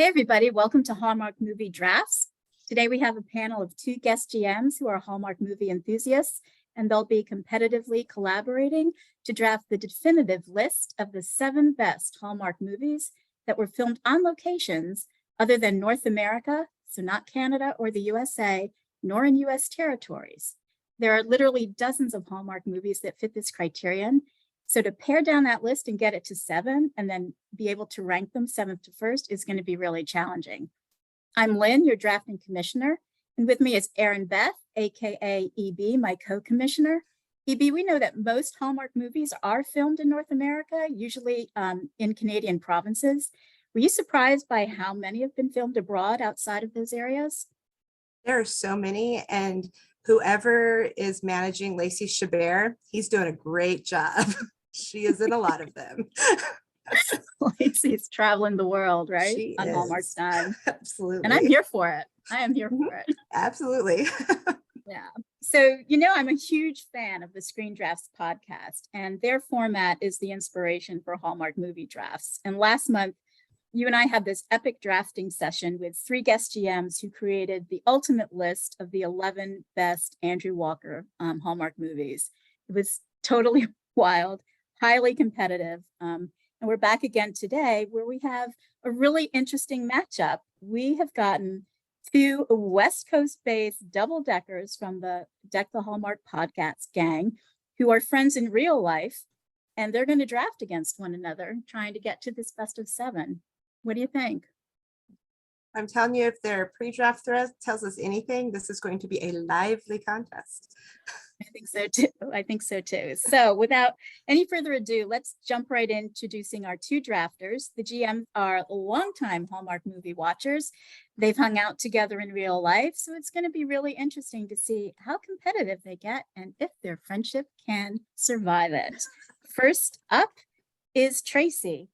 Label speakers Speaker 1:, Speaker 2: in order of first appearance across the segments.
Speaker 1: everybody, welcome to Hallmark Movie Drafts. Today we have a panel of two guest GMs who are Hallmark movie enthusiasts, and they'll be competitively collaborating to draft the definitive list of the 7 best Hallmark movies that were filmed on locations other than North America, so not Canada or the USA, nor in US territories. There are literally dozens of Hallmark movies that fit this criterion. So to pare down that list and get it to 7 and then be able to rank them 7th to 1st is going to be really challenging. I'm Lynn, your drafting commissioner, and with me is Erinbeth, aka EB, my co-commissioner. EB, we know that most Hallmark movies are filmed in North America, usually in Canadian provinces. Were you surprised by how many have been filmed abroad outside of those areas?
Speaker 2: There are so many, and whoever is managing Lacey Chabert, he's doing a great job. She is in a lot of them.
Speaker 1: Lacey's traveling the world, right?
Speaker 2: She
Speaker 1: on
Speaker 2: is.
Speaker 1: Hallmark's time.
Speaker 2: Absolutely.
Speaker 1: And I'm here for it. I am here for it.
Speaker 2: Absolutely.
Speaker 1: Yeah. So, I'm a huge fan of the Screen Drafts podcast, and their format is the inspiration for Hallmark movie drafts. And last month, you and I had this epic drafting session with 3 guest GMs who created the ultimate list of the 11 best Andrew Walker Hallmark movies. It was totally wild, highly competitive. And we're back again today where we have a really interesting matchup. We have gotten 2 West Coast-based double-deckers from the Deck the Hallmark podcast gang who are friends in real life, and they're going to draft against one another, trying to get to this best of 7. What do you think?
Speaker 2: I'm telling you, if their pre-draft thread tells us anything, this is going to be a lively contest.
Speaker 1: I think so too. So without any further ado, let's jump right in introducing our 2 drafters. The GMs are longtime Hallmark movie watchers. They've hung out together in real life, so it's going to be really interesting to see how competitive they get and if their friendship can survive it. First up is Tracy.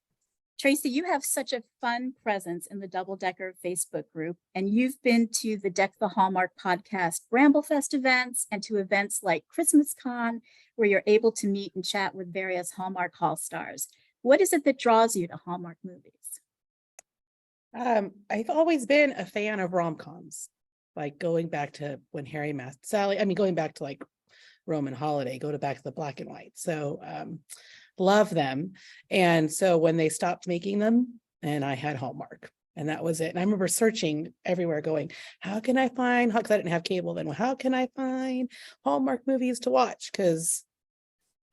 Speaker 1: Tracy, you have such a fun presence in the Double Decker Facebook group, and you've been to the Deck the Hallmark podcast Bramblefest events and to events like Christmas Con, where you're able to meet and chat with various Hallmark Hall stars. What is it that draws you to Hallmark movies?
Speaker 3: I've always been a fan of rom-coms, like going back to when Harry met Sally. Going back to like Roman Holiday, back to the black and white. So, love them. And so when they stopped making them, and I had Hallmark, and that was it. And I remember searching everywhere going, how can I find, because I didn't have cable then, how can I find Hallmark movies to watch? Because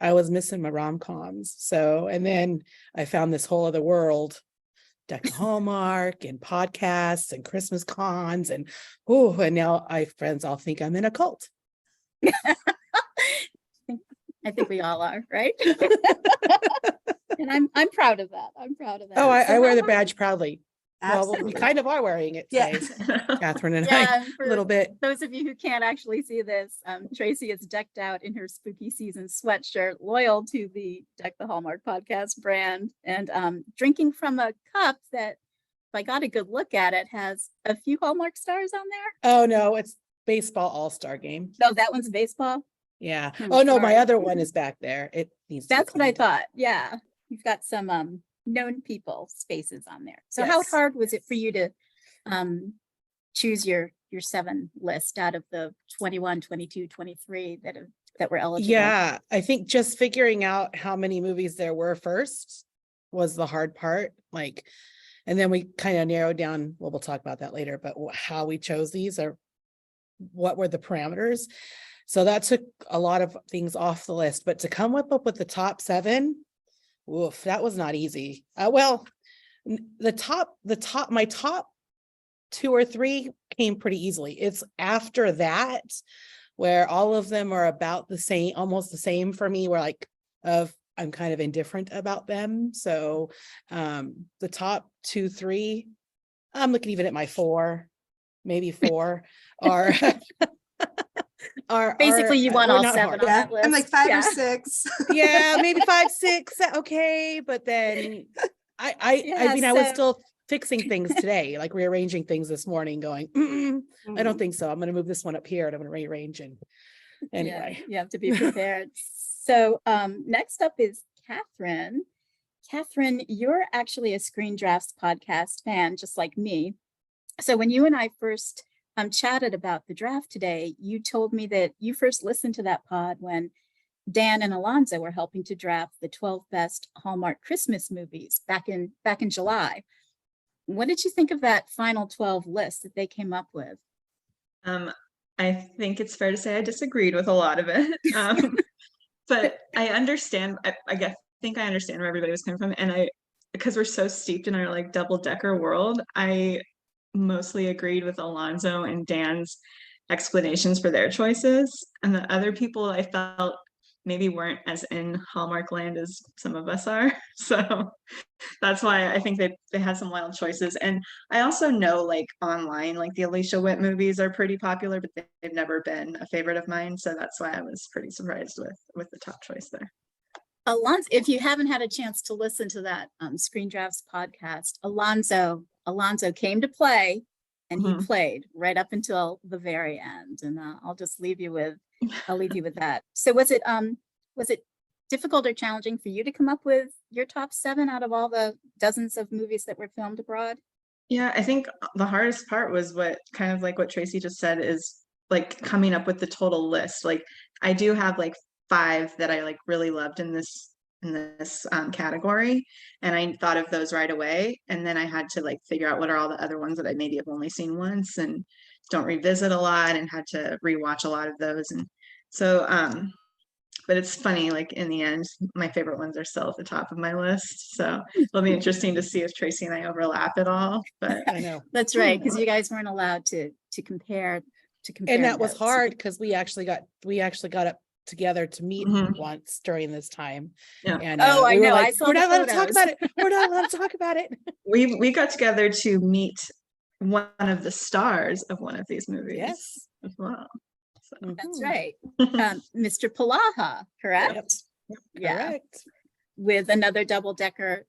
Speaker 3: I was missing my rom-coms. So, and then I found this whole other world, Deck Hallmark and podcasts and Christmas cons. And now friends all think I'm in a cult.
Speaker 1: I think we all are, right? And I'm proud of that.
Speaker 3: Oh, I wear the badge proudly. Absolutely. Well, we kind of are wearing it today, Catherine and I, a little bit.
Speaker 1: Those of you who can't actually see this, Tracy is decked out in her spooky season sweatshirt, loyal to the Deck the Hallmark podcast brand, and drinking from a cup that, if I got a good look at it, has a few Hallmark stars on there.
Speaker 3: Oh, no, it's baseball all-star game.
Speaker 1: No, that one's baseball?
Speaker 3: Yeah. Oh, no, my other one is back there. It needs to
Speaker 1: That's what I thought. Yeah. You've got some known people spaces on there. So
Speaker 3: Yes.
Speaker 1: How hard was it for you to choose your 7 list out of the 21, 22, 23 that were eligible?
Speaker 3: Yeah, I think just figuring out how many movies there were first was the hard part. And then we kind of narrowed down, we'll talk about that later, but how we chose these, or what were the parameters. So that took a lot of things off the list, but to come up with the top 7, oof, that was not easy. My top 2 or 3 came pretty easily. It's after that where all of them are about the same, almost the same for me, where I'm kind of indifferent about them. So the top 2, 3, I'm looking even at my 4, maybe 4 are
Speaker 1: basically you want all 7 on that list.
Speaker 2: I'm like 5 or 6.
Speaker 3: Yeah, maybe 5, 6. Okay, but then I was still fixing things today, like rearranging things this morning, going, I don't think so. I'm going to move this one up here, and I'm going to rearrange. And anyway,
Speaker 1: you have to be prepared. So next up is Catherine. Catherine, you're actually a Screen Drafts podcast fan, just like me. So when you and I first chatted about the draft today, you told me that you first listened to that pod when Dan and Alonzo were helping to draft the 12 best Hallmark Christmas movies back in July. What did you think of that final 12 list that they came up with?
Speaker 4: I think it's fair to say I disagreed with a lot of it. But I understand, I think I understand where everybody was coming from. And because we're so steeped in our like double-decker world, I mostly agreed with Alonzo and Dan's explanations for their choices. And the other people I felt maybe weren't as in Hallmark land as some of us are. So that's why I think they had some wild choices. And I also know like online, like the Alicia Witt movies are pretty popular, but they've never been a favorite of mine. So that's why I was pretty surprised with the top choice there.
Speaker 1: Alonzo, if you haven't had a chance to listen to that Screen Drafts podcast, Alonzo came to play, and he played right up until the very end. And I'll leave you with that. So was it difficult or challenging for you to come up with your top 7 out of all the dozens of movies that were filmed abroad?
Speaker 4: Yeah, I think the hardest part was what Tracy just said, is like coming up with the total list. Like I do have like 5 that I like really loved in this category, and I thought of those right away. And then I had to like figure out what are all the other ones that I maybe have only seen once and don't revisit a lot, and had to rewatch a lot of those. And so but it's funny, like in the end, my favorite ones are still at the top of my list. So it'll be interesting to see if Tracy and I overlap at all. But
Speaker 3: I know
Speaker 1: that's right, because you guys weren't allowed to compare.
Speaker 3: And that was hard because we actually got up together to meet once during this time.
Speaker 4: Yeah.
Speaker 3: And
Speaker 1: I know.
Speaker 3: like,
Speaker 1: I saw
Speaker 3: we're not allowed
Speaker 1: photos.
Speaker 3: to talk about it. We're not allowed to talk about it.
Speaker 4: We got together to meet one of the stars of one of these movies.
Speaker 3: Yes.
Speaker 4: As well. So.
Speaker 1: That's right. Mr. Palaha, correct?
Speaker 3: Yep.
Speaker 1: Yeah.
Speaker 3: Correct.
Speaker 1: With another double-decker,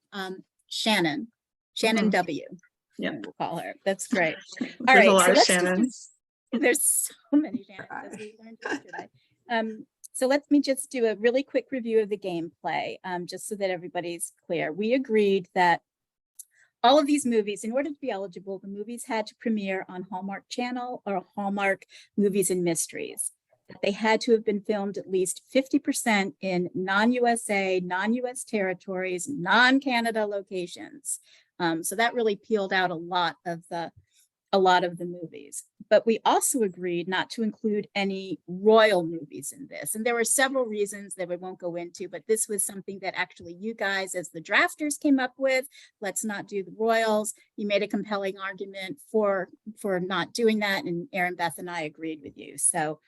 Speaker 1: Shannon W.
Speaker 4: Yeah,
Speaker 1: We'll call her. That's great. All
Speaker 4: there's
Speaker 1: right,
Speaker 4: a lot
Speaker 1: so
Speaker 4: of
Speaker 1: let's
Speaker 4: Shannons.
Speaker 1: there's so many Shannons, as we learned yesterday. So let me just do a really quick review of the gameplay, just so that everybody's clear. We agreed that all of these movies, in order to be eligible, the movies had to premiere on Hallmark Channel or Hallmark Movies and Mysteries. They had to have been filmed at least 50% in non-USA, non-US territories, non-Canada locations. So that really peeled out a lot of the movies. But we also agreed not to include any royal movies in this. And there were several reasons that we won't go into, but this was something that actually you guys as the drafters came up with. Let's not do the royals. You made a compelling argument for not doing that, and Erinbeth and I agreed with you. So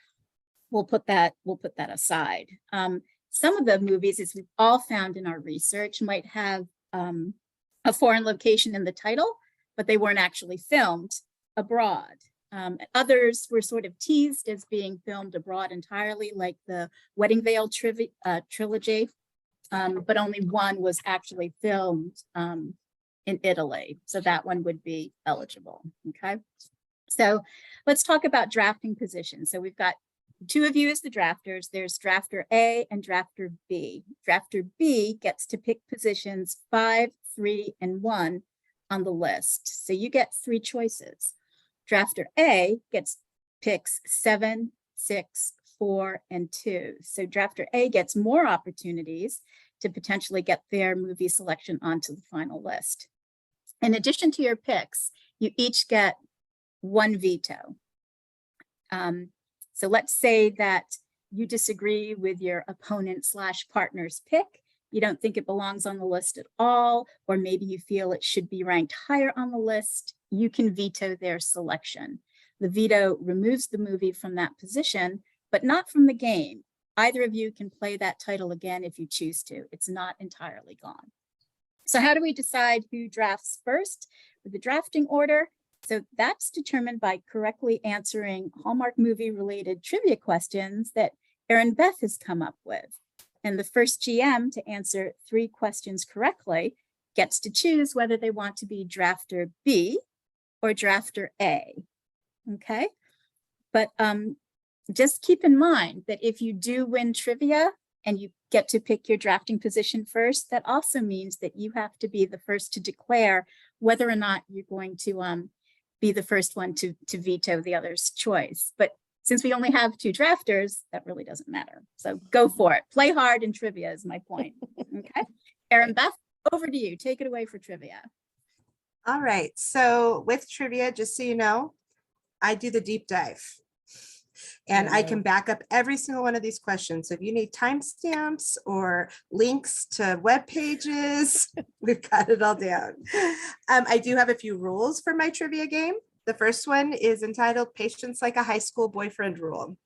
Speaker 1: we'll put that aside. Some of the movies, as we've all found in our research, might have a foreign location in the title, but they weren't actually filmed abroad. Others were sort of teased as being filmed abroad entirely, like the Wedding Veil trilogy, but only one was actually filmed in Italy. So that one would be eligible, okay? So let's talk about drafting positions. So we've got 2 of you as the drafters. There's drafter A and drafter B. Drafter B gets to pick positions 5, 3, and 1 on the list. So you get 3 choices. Drafter A picks 7, 6, 4, and 2. So drafter A gets more opportunities to potentially get their movie selection onto the final list. In addition to your picks, you each get 1 veto. So let's say that you disagree with your opponent/partner's pick. You don't think it belongs on the list at all, or maybe you feel it should be ranked higher on the list. You can veto their selection. The veto removes the movie from that position, but not from the game. Either of you can play that title again if you choose to. It's not entirely gone. So how do we decide who drafts first with the drafting order? So that's determined by correctly answering Hallmark movie related trivia questions that Erinbeth has come up with. And the first GM to answer 3 questions correctly gets to choose whether they want to be drafter B or drafter A, okay? But just keep in mind that if you do win trivia and you get to pick your drafting position first. That also means that you have to be the first to declare whether or not you're going to be the first one to veto the other's choice. But since we only have 2 drafters, that really doesn't matter. So go for it. Play hard in trivia is my point. Okay. Erinbeth, over to you. Take it away for trivia.
Speaker 2: All right. So with trivia, just so you know, I do the deep dive. And I can back up every single one of these questions. So if you need timestamps or links to web pages, we've got it all down. I do have a few rules for my trivia game. The first one is entitled Patience Like a High School Boyfriend Rule.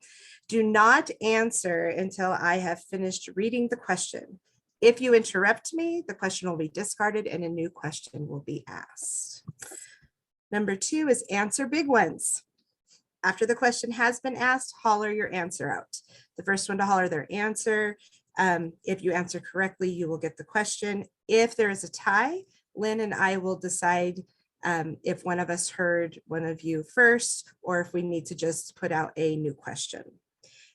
Speaker 2: Do not answer until I have finished reading the question. If you interrupt me, the question will be discarded and a new question will be asked. Number 2 is answer big ones. After the question has been asked, holler your answer out. The first one to holler their answer. If you answer correctly, you will get the question. If there is a tie, Lynn and I will decide if one of us heard one of you first, or if we need to just put out a new question.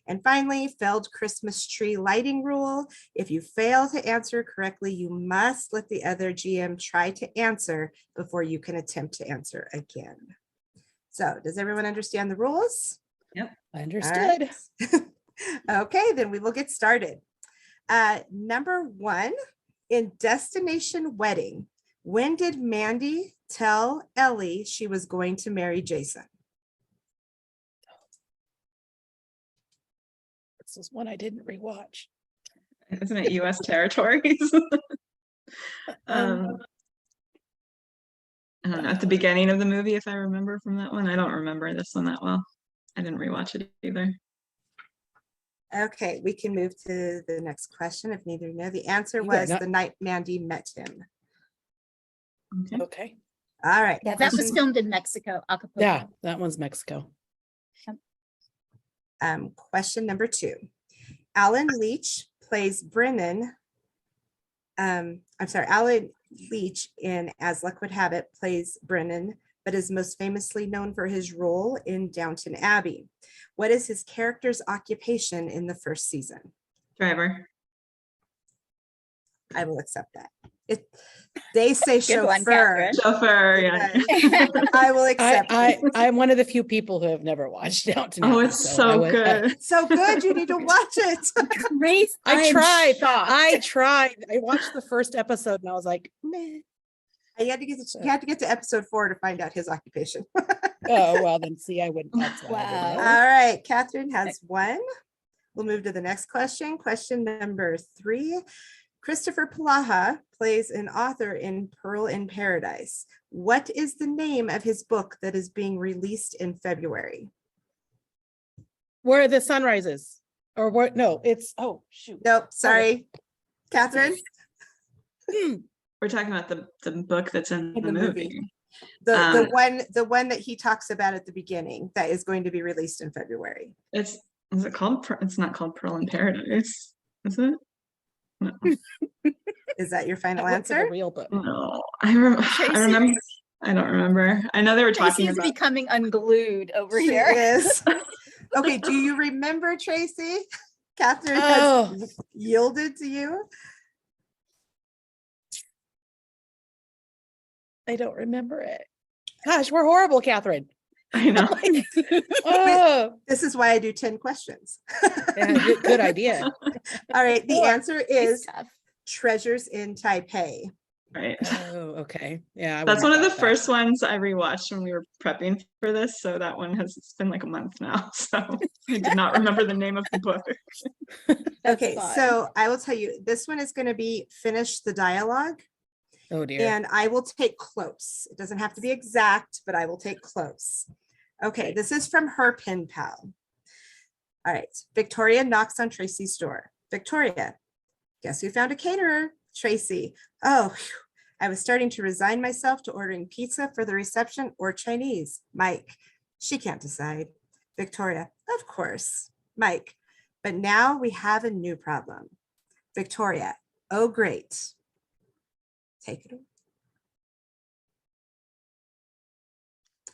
Speaker 2: And finally, failed Christmas tree lighting rule. If you fail to answer correctly, you must let the other GM try to answer before you can attempt to answer again. So does everyone understand the rules?
Speaker 3: Yep, I understood.
Speaker 2: Right. Okay, then we will get started. Number 1, in Destination Wedding, when did Mandy tell Ellie she was going to marry Jason?
Speaker 3: This is one I didn't rewatch.
Speaker 4: Isn't it US territories? I don't know, at the beginning of the movie, if I remember from that one. I don't remember this one that well. I didn't rewatch it either.
Speaker 2: Okay, we can move to the next question if neither know. The answer was the night Mandy met him.
Speaker 3: Okay.
Speaker 2: All right.
Speaker 1: Yeah, that was filmed in Mexico, Acapulco.
Speaker 3: Yeah, that one's Mexico.
Speaker 2: Question number 2. Alan Leach plays Brennan. Alan Leach in As Luck Would Have It plays Brennan, but is most famously known for his role in Downton Abbey. What is his character's occupation in the first season?
Speaker 4: Driver.
Speaker 2: I will accept that. They say chauffeur.
Speaker 4: Chauffeur, yeah.
Speaker 2: I will accept it.
Speaker 3: I'm one of the few people who have never watched Downton
Speaker 4: Oh,
Speaker 3: Abbey,
Speaker 4: it's so good.
Speaker 2: It's so good. You need to watch it.
Speaker 1: Grace,
Speaker 3: I tried.
Speaker 1: shocked.
Speaker 3: I tried. I watched the first episode and I was like, meh.
Speaker 2: You had to get to episode 4 to find out his occupation.
Speaker 3: Oh, well, then see, I wouldn't. That's why I
Speaker 1: Wow.
Speaker 3: wouldn't
Speaker 2: All
Speaker 3: know.
Speaker 2: right, Catherine has 1. We'll move to the next question. Question number 3. Christopher Palaha plays an author in Pearl in Paradise. What is the name of his book that is being released in February?
Speaker 3: Where the sun rises. Or what? No, it's, oh, shoot.
Speaker 2: Nope, sorry. Catherine?
Speaker 4: We're talking about the book that's in the movie.
Speaker 2: The one that he talks about at the beginning that is going to be released in February.
Speaker 4: Is it called? It's not called Pearl in Paradise, is it? No.
Speaker 2: Is that your final
Speaker 3: I went for the
Speaker 2: answer?
Speaker 3: real book.
Speaker 4: No, I remember. I don't remember. I know they were talking
Speaker 1: Tracy's
Speaker 4: about.
Speaker 1: becoming unglued over
Speaker 2: She
Speaker 1: here.
Speaker 2: is. Okay, do you remember, Tracy? Catherine
Speaker 3: Oh.
Speaker 2: has yielded to you.
Speaker 3: I don't remember it. Gosh, we're horrible, Catherine.
Speaker 4: I know.
Speaker 3: Oh,
Speaker 2: This is why I do 10 questions.
Speaker 3: yeah, good idea.
Speaker 2: All right, the answer is
Speaker 1: It's tough.
Speaker 2: Treasures in Taipei.
Speaker 4: Right.
Speaker 3: Oh, okay. Yeah. I
Speaker 4: That's
Speaker 3: wouldn't
Speaker 4: one of the
Speaker 3: have got that.
Speaker 4: first ones I rewatched when we were prepping for this. So that one it's been like a month now. So I did not remember the name of the book.
Speaker 1: That's
Speaker 2: Okay,
Speaker 1: fine.
Speaker 2: so I will tell you, this one is going to be finish the dialogue,
Speaker 3: Oh, dear.
Speaker 2: and I will take close. It doesn't have to be exact, but I will take close. Okay, this is from her pen pal. All right, Victoria knocks on Tracy's door. Victoria, guess who found a caterer? Tracy. Oh, phew. I was starting to resign myself to ordering pizza for the reception or Chinese. Mike, she can't decide. Victoria, of course. Mike, but now we have a new problem. Victoria, oh, great. Take it away.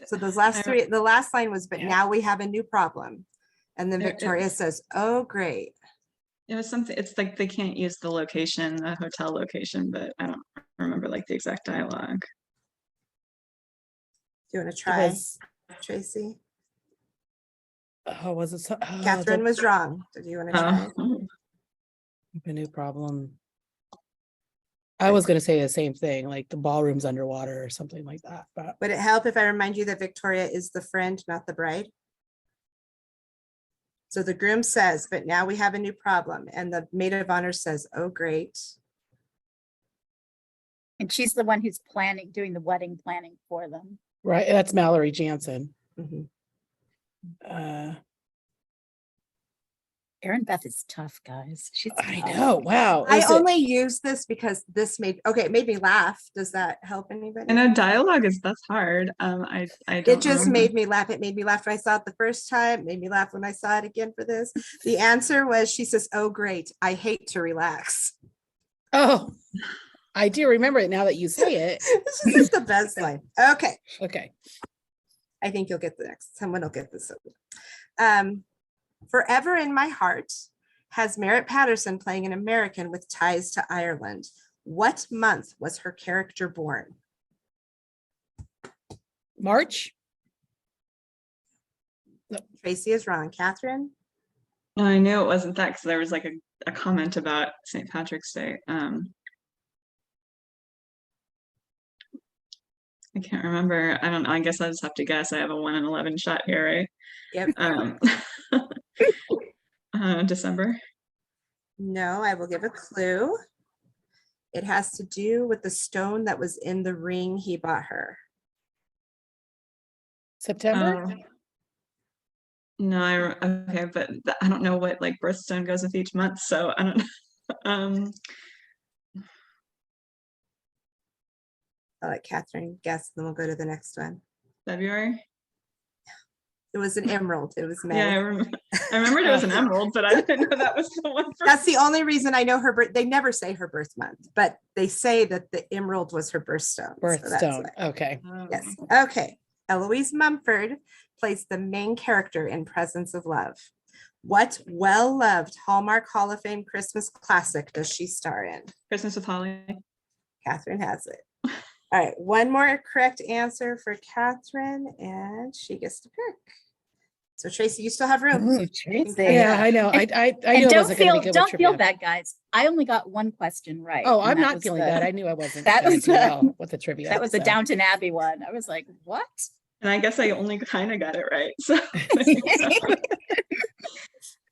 Speaker 2: So those last 3, the last line was, but
Speaker 3: Yeah.
Speaker 2: now we have a new problem. And then
Speaker 4: It-
Speaker 2: Victoria says, oh, great.
Speaker 4: It was something, it's like they can't use the location, the hotel location, but I don't remember like the exact dialogue.
Speaker 2: Do you want to
Speaker 3: It
Speaker 2: try,
Speaker 3: was,
Speaker 2: Tracy?
Speaker 3: oh, was it?
Speaker 2: Catherine was wrong. Did you want to try?
Speaker 3: A new problem. I was gonna say the same thing, like the ballroom's underwater or something like that, but
Speaker 2: Would it help if I remind you that Victoria is the friend, not the bride? So the groom says, but now we have a new problem. And the maid of honor says, oh, great.
Speaker 1: And she's the one who's doing the wedding planning for them.
Speaker 3: right, that's Mallory Jansen.
Speaker 2: Mhm.
Speaker 1: Erinbeth is tough, guys. She's
Speaker 3: I
Speaker 1: tough.
Speaker 3: know, wow.
Speaker 2: I
Speaker 3: Is it-
Speaker 2: only use this because this it made me laugh. Does that help anybody?
Speaker 4: I know dialogue that's hard. I don't
Speaker 2: It just
Speaker 4: remember.
Speaker 2: made me laugh. It made me laugh when I saw it the first time. It made me laugh when I saw it again for this. The answer was, she says, oh, great. I hate to relax.
Speaker 3: Oh, I do remember it now that you say it.
Speaker 2: This is just the best line. Okay.
Speaker 3: Okay.
Speaker 2: I think you'll get the next. Someone will get this. Forever in My Heart has Merritt Patterson playing an American with ties to Ireland. What month was her character born?
Speaker 3: March?
Speaker 2: Tracy is wrong. Catherine?
Speaker 4: No, I knew it wasn't that because there was like a comment about St. Patrick's Day. I can't remember. I don't know. I guess I'll just have to guess. I have a 1 in 11 shot here, right?
Speaker 2: Yep.
Speaker 4: December.
Speaker 2: No, I will give a clue. It has to do with the stone that was in the ring he bought her.
Speaker 3: September?
Speaker 4: No, okay, but I don't know what like birthstone goes with each month, so I don't know.
Speaker 2: I'll let Catherine guess, then we'll go to the next one.
Speaker 4: February.
Speaker 2: It was an emerald. It was May.
Speaker 4: Yeah, I remembered it was an emerald, but I didn't know that was the one for.
Speaker 2: That's the only reason I know her birth. They never say her birth month, but they say that the emerald was her birthstone. So that's
Speaker 3: Birthstone.
Speaker 2: why.
Speaker 3: Okay.
Speaker 2: Yes. Okay. Eloise Mumford plays the main character in Presence of Love. What well-loved Hallmark Hall of Fame Christmas classic does she star in?
Speaker 4: Christmas with Holly.
Speaker 2: Catherine has it. All right. One more correct answer for Catherine, and she gets to pick. So Tracy, you still have room.
Speaker 1: Ooh, Tracy.
Speaker 3: Yeah, I know. I
Speaker 1: And
Speaker 3: knew it
Speaker 1: don't
Speaker 3: wasn't gonna
Speaker 1: feel
Speaker 3: be good with
Speaker 1: don't feel
Speaker 3: trivia.
Speaker 1: bad, guys. I only got one question right.
Speaker 3: Oh,
Speaker 1: and
Speaker 3: I'm
Speaker 1: that
Speaker 3: not
Speaker 1: was
Speaker 3: feeling bad. I knew I wasn't
Speaker 1: that
Speaker 3: gonna
Speaker 1: was
Speaker 3: do
Speaker 1: the-
Speaker 3: well with the trivia.
Speaker 1: that was the
Speaker 3: so.
Speaker 1: Downton Abbey one. I was like, what?
Speaker 4: And I guess I only kind of got it right. So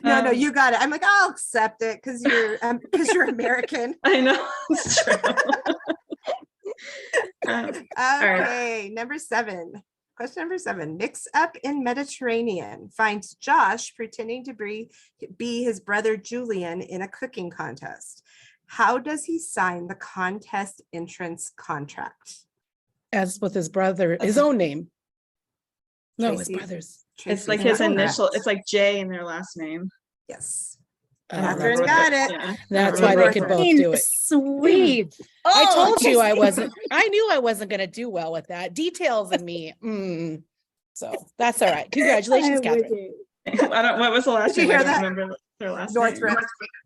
Speaker 2: No, you got it. I'm like, I'll accept it because you're American.
Speaker 4: I know it's true.
Speaker 2: Okay, number 7. Question number 7. Mix Up in Mediterranean finds Josh pretending to be his brother Julian in a cooking contest. How does he sign the contest entrance contract?
Speaker 3: As with his brother, his own name. No, his
Speaker 2: Tracy.
Speaker 3: brother's.
Speaker 4: It's like
Speaker 2: Tracy
Speaker 4: his
Speaker 2: is
Speaker 4: initial.
Speaker 2: correct.
Speaker 4: It's like J in their last name.
Speaker 2: Yes.
Speaker 3: I
Speaker 4: I
Speaker 3: don't
Speaker 4: don't
Speaker 2: Catherine
Speaker 3: remember
Speaker 4: remember
Speaker 2: got
Speaker 4: what
Speaker 2: it.
Speaker 4: Yeah.
Speaker 3: That's
Speaker 4: I
Speaker 3: why
Speaker 4: don't
Speaker 3: they
Speaker 4: remember
Speaker 3: could
Speaker 4: what
Speaker 3: both do it.
Speaker 1: Sweet.
Speaker 3: I
Speaker 1: Oh,
Speaker 3: told you I
Speaker 1: Tracy.
Speaker 3: wasn't. I knew I wasn't gonna do well with that. Details in me. So that's all right. Congratulations,
Speaker 1: I'm
Speaker 3: Catherine.
Speaker 1: with you.
Speaker 4: I don't. What was the last
Speaker 2: Did you
Speaker 4: name? I
Speaker 2: hear
Speaker 4: don't
Speaker 2: that?
Speaker 4: remember their last
Speaker 2: Northrop.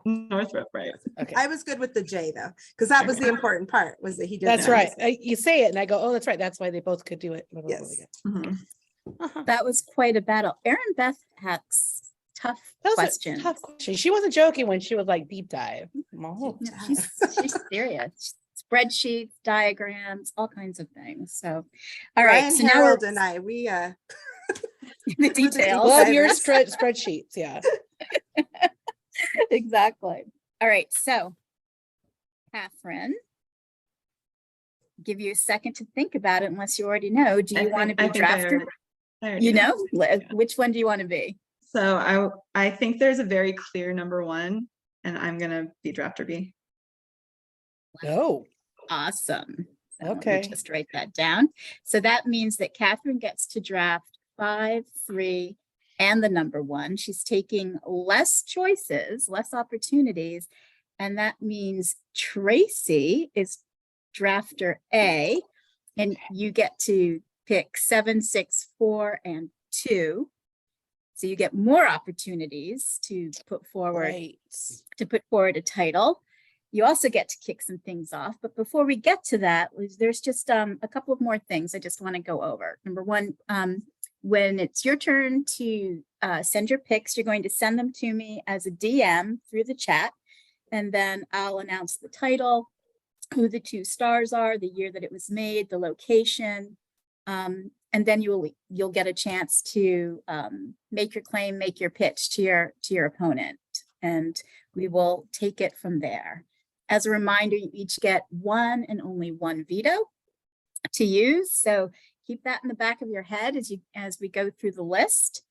Speaker 4: name. Northrop, right?
Speaker 3: Okay.
Speaker 2: I was good with the J though, because that was the important part, was that he did.
Speaker 3: That's
Speaker 2: that.
Speaker 3: right. You say it and I go, oh, that's right. That's why they both could do it.
Speaker 2: Yes.
Speaker 4: Mhm.
Speaker 1: That was quite a battle. Erinbeth had tough
Speaker 3: That was
Speaker 1: questions.
Speaker 3: a tough question. She wasn't joking when she was like deep dive. Oh.
Speaker 1: No, she's serious. Spreadsheets, diagrams, all kinds of things. So, all right.
Speaker 2: Brian
Speaker 1: So now
Speaker 2: Harold
Speaker 1: we're
Speaker 2: and I, we
Speaker 1: the details.
Speaker 3: Love your
Speaker 2: divers.
Speaker 3: spreadsheets. Yeah.
Speaker 1: Exactly. All right. So, Catherine, give you a second to think about it unless you already know. Do you want to be drafted?
Speaker 4: I already
Speaker 1: You
Speaker 4: know.
Speaker 1: know, which one do you want to be?
Speaker 4: So I think there's a very clear number 1, and I'm gonna be drafter B.
Speaker 3: Oh,
Speaker 1: Awesome. So let me
Speaker 3: Okay.
Speaker 1: just write that down. So that means that Catherine gets to draft 5, 3, and the number 1. She's taking less choices, less opportunities. And that means Tracy is drafter A, and you get to pick 7, 6, 4, and 2. So you get more opportunities to put forward
Speaker 3: Right.
Speaker 1: a title. You also get to kick some things off. But before we get to that, there's just a couple of more things I just want to go over. Number one, when it's your turn to send your picks, you're going to send them to me as a DM through the chat. And then I'll announce the title, who the 2 stars are, the year that it was made, the location. And then you'll get a chance to make your claim, make your pitch to your opponent. And we will take it from there. As a reminder, you each get 1 and only 1 veto to use. So keep that in the back of your head as we go through the list.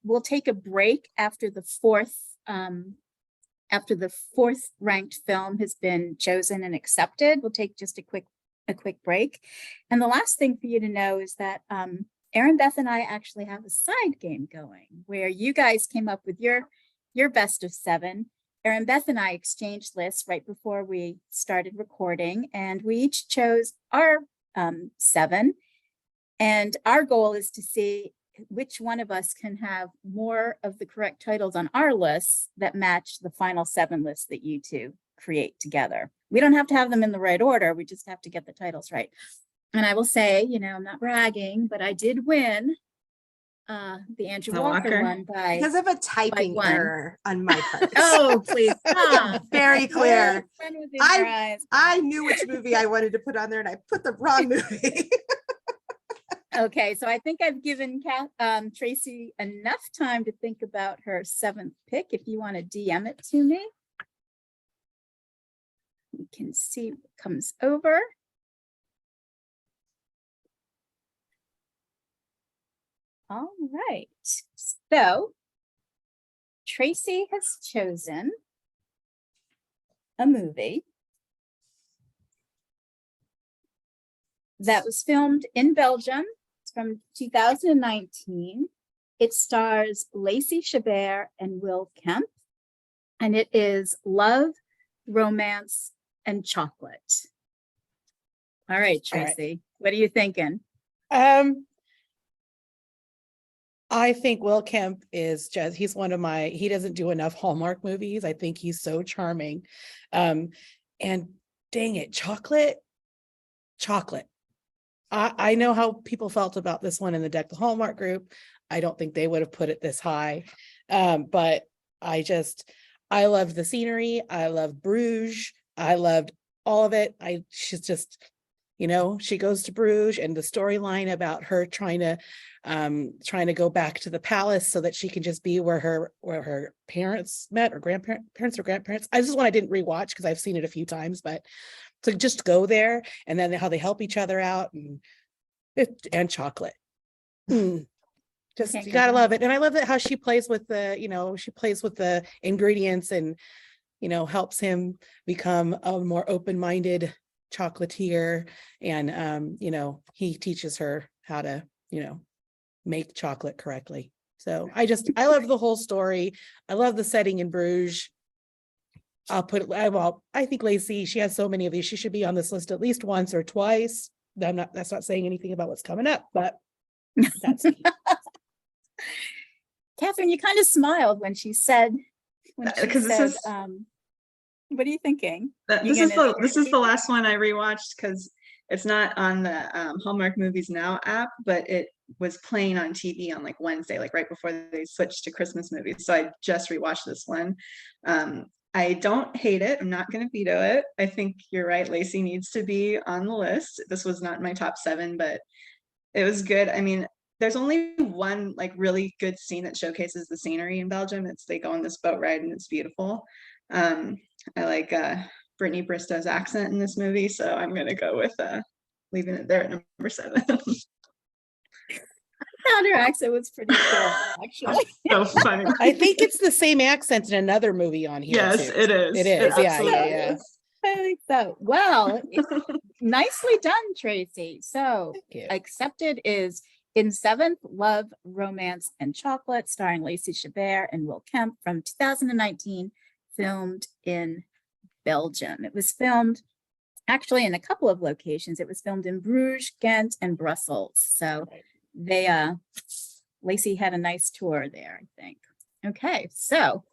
Speaker 1: We'll take a break after the fourth ranked film has been chosen and accepted. We'll take just a quick break. And the last thing for you to know is that Erinbeth and I actually have a side game going where you guys came up with your best of 7. Erinbeth and I exchanged lists right before we started recording, and we each chose our 7. And our goal is to see which one of us can have more of the correct titles on our lists that match the final 7 lists that you 2 create together. We don't have to have them in the right order. We just have to get the titles right. And I will say, I'm not bragging, but I did win the Andrew Walker one by
Speaker 2: because of a typing
Speaker 1: 1.
Speaker 2: error on my part.
Speaker 1: Oh, please.
Speaker 2: Very clear.
Speaker 1: Fun with your eyes.
Speaker 2: I knew which movie I wanted to put on there and I put the wrong movie.
Speaker 1: Okay, so I think I've given Tracy enough time to think about her 7th pick. If you want to DM it to me, you can see what comes over. All right, so Tracy has chosen a movie that was filmed in Belgium. It's from 2019. It stars Lacey Chabert and Will Kemp, and it is Love, Romance, and Chocolate. All right, Tracy, what are you thinking?
Speaker 3: I think Will Kemp is he's one of he doesn't do enough Hallmark movies. I think he's so charming. And dang it, chocolate. I know how people felt about this one in the Deck the Hallmark group. I don't think they would have put it this high. But I loved the scenery. I loved Bruges. I loved all of it. She's just, she goes to Bruges, and the storyline about her trying to go back to the palace so that she can just be where her parents met, or grandparents. This is one I didn't rewatch because I've seen it a few times, but to just go there, and then how they help each other out, and chocolate. Just you gotta love it. And I love that how she plays with the ingredients, and helps him become a more open-minded chocolatier, and he teaches her how to make chocolate correctly. So I love the whole story. I love the setting in Bruges. I think Lacey, she has so many of these, she should be on this list at least once or twice. That's not saying anything about what's coming up, but that's me.
Speaker 1: Catherine, you kind of smiled when she said,
Speaker 4: because this is
Speaker 1: what are you thinking?
Speaker 4: This is the last one I rewatched, because it's not on the Hallmark Movies Now app, but it was playing on TV on like Wednesday, like right before they switched to Christmas movies. So I just rewatched this one. I don't hate it. I'm not going to veto it. I think you're right. Lacey needs to be on the list. This was not my top 7, but it was good. I mean, there's only one like really good scene that showcases the scenery in Belgium. They go on this boat ride and it's beautiful. I like Brittany Bristow's accent in this movie, so I'm going to go with leaving it there at number 7.
Speaker 1: Her accent was pretty cool, actually.
Speaker 4: So funny.
Speaker 3: I think it's the same accent in another movie on here.
Speaker 4: Yes,
Speaker 3: too.
Speaker 4: it is.
Speaker 3: It is. Yeah.
Speaker 1: I think so. Well, nicely done, Tracy. So accepted is in 7th, Love, Romance, and Chocolate, starring Lacey Chabert and Will Kemp, from 2019, filmed in Belgium. It was filmed actually in a couple of locations. It was filmed in Bruges, Ghent, and Brussels. So they Lacey had a nice tour there, I think. Okay, so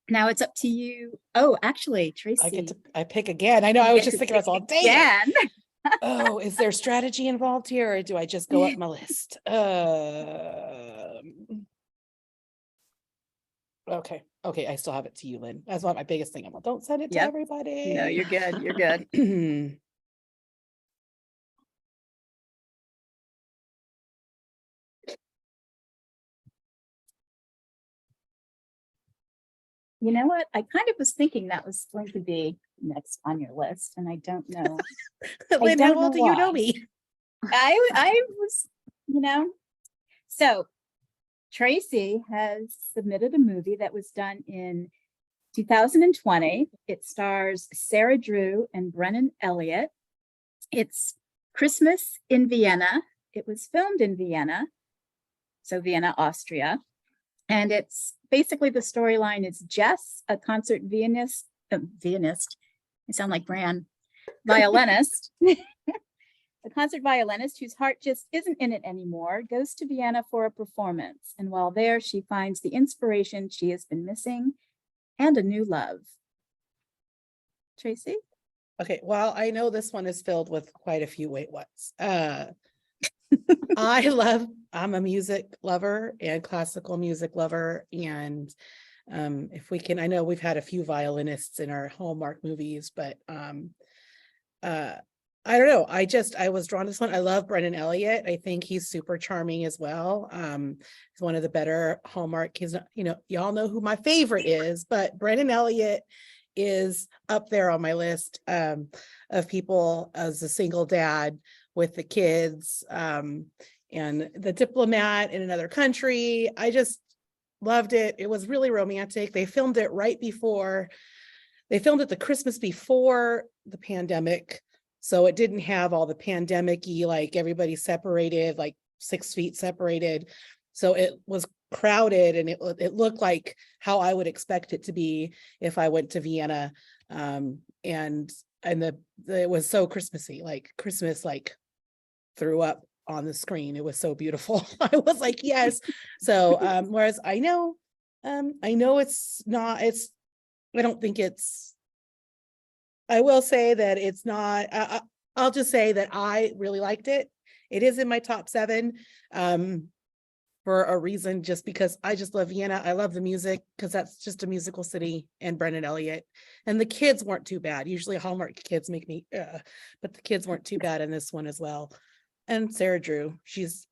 Speaker 1: now it's up to you. Oh, actually, Tracy.
Speaker 3: I pick again. I know,
Speaker 1: you
Speaker 3: I was
Speaker 1: get
Speaker 3: just
Speaker 1: to
Speaker 3: thinking,
Speaker 1: pick
Speaker 3: I was all, dang it.
Speaker 1: again.
Speaker 3: Oh, is there strategy involved here, or do I just go up my list? Okay, I still have it to you, Lynn. That's not my biggest thing. I'm like, don't send it to
Speaker 1: Yep.
Speaker 3: everybody.
Speaker 1: No, you're good. You're good. You know what? I kind of was thinking that was going to be next on your list, and I don't know.
Speaker 3: Lynn, how
Speaker 1: don't know
Speaker 3: well do you know
Speaker 1: why.
Speaker 3: me?
Speaker 1: I was, So Tracy has submitted a movie that was done in 2020. It stars Sarah Drew and Brennan Elliott. It's Christmas in Vienna. It was filmed in Vienna, so Vienna, Austria. And it's basically the storyline is Jess, a concert violinist, I sound like Bran, violinist, a concert violinist whose heart just isn't in it anymore, goes to Vienna for a performance. And while there, she finds the inspiration she has been missing and a new love. Tracy?
Speaker 3: Okay, well, I know this one is filled with quite a few wait whats. I'm a music lover and classical music lover. And if we can, I know we've had a few violinists in our Hallmark movies, but I don't know. I was drawn to this one. I love Brennan Elliott. I think he's super charming as well. He's one of the better Hallmark. He's not, y'all know who my favorite is, but Brennan Elliott is up there on my list of people as a single dad with the kids, and the diplomat in another country. I just loved it. It was really romantic. They filmed it the Christmas before the pandemic. So it didn't have all the pandemic-y, like everybody separated, like 6 feet separated. So it was crowded, and it looked like how I would expect it to be if I went to Vienna. And it was so Christmassy, like Christmas, like threw up on the screen. It was so beautiful. I was like, yes. So whereas I know it's not, I don't think it's, I will say that it's not, I'll just say that I really liked it. It is in my top 7 for a reason, just because I just love Vienna. I love the music because that's just a musical city, and Brennan Elliott. And the kids weren't too bad. Usually Hallmark kids make me, but the kids weren't too bad in this one as well. And Sarah Drew, she's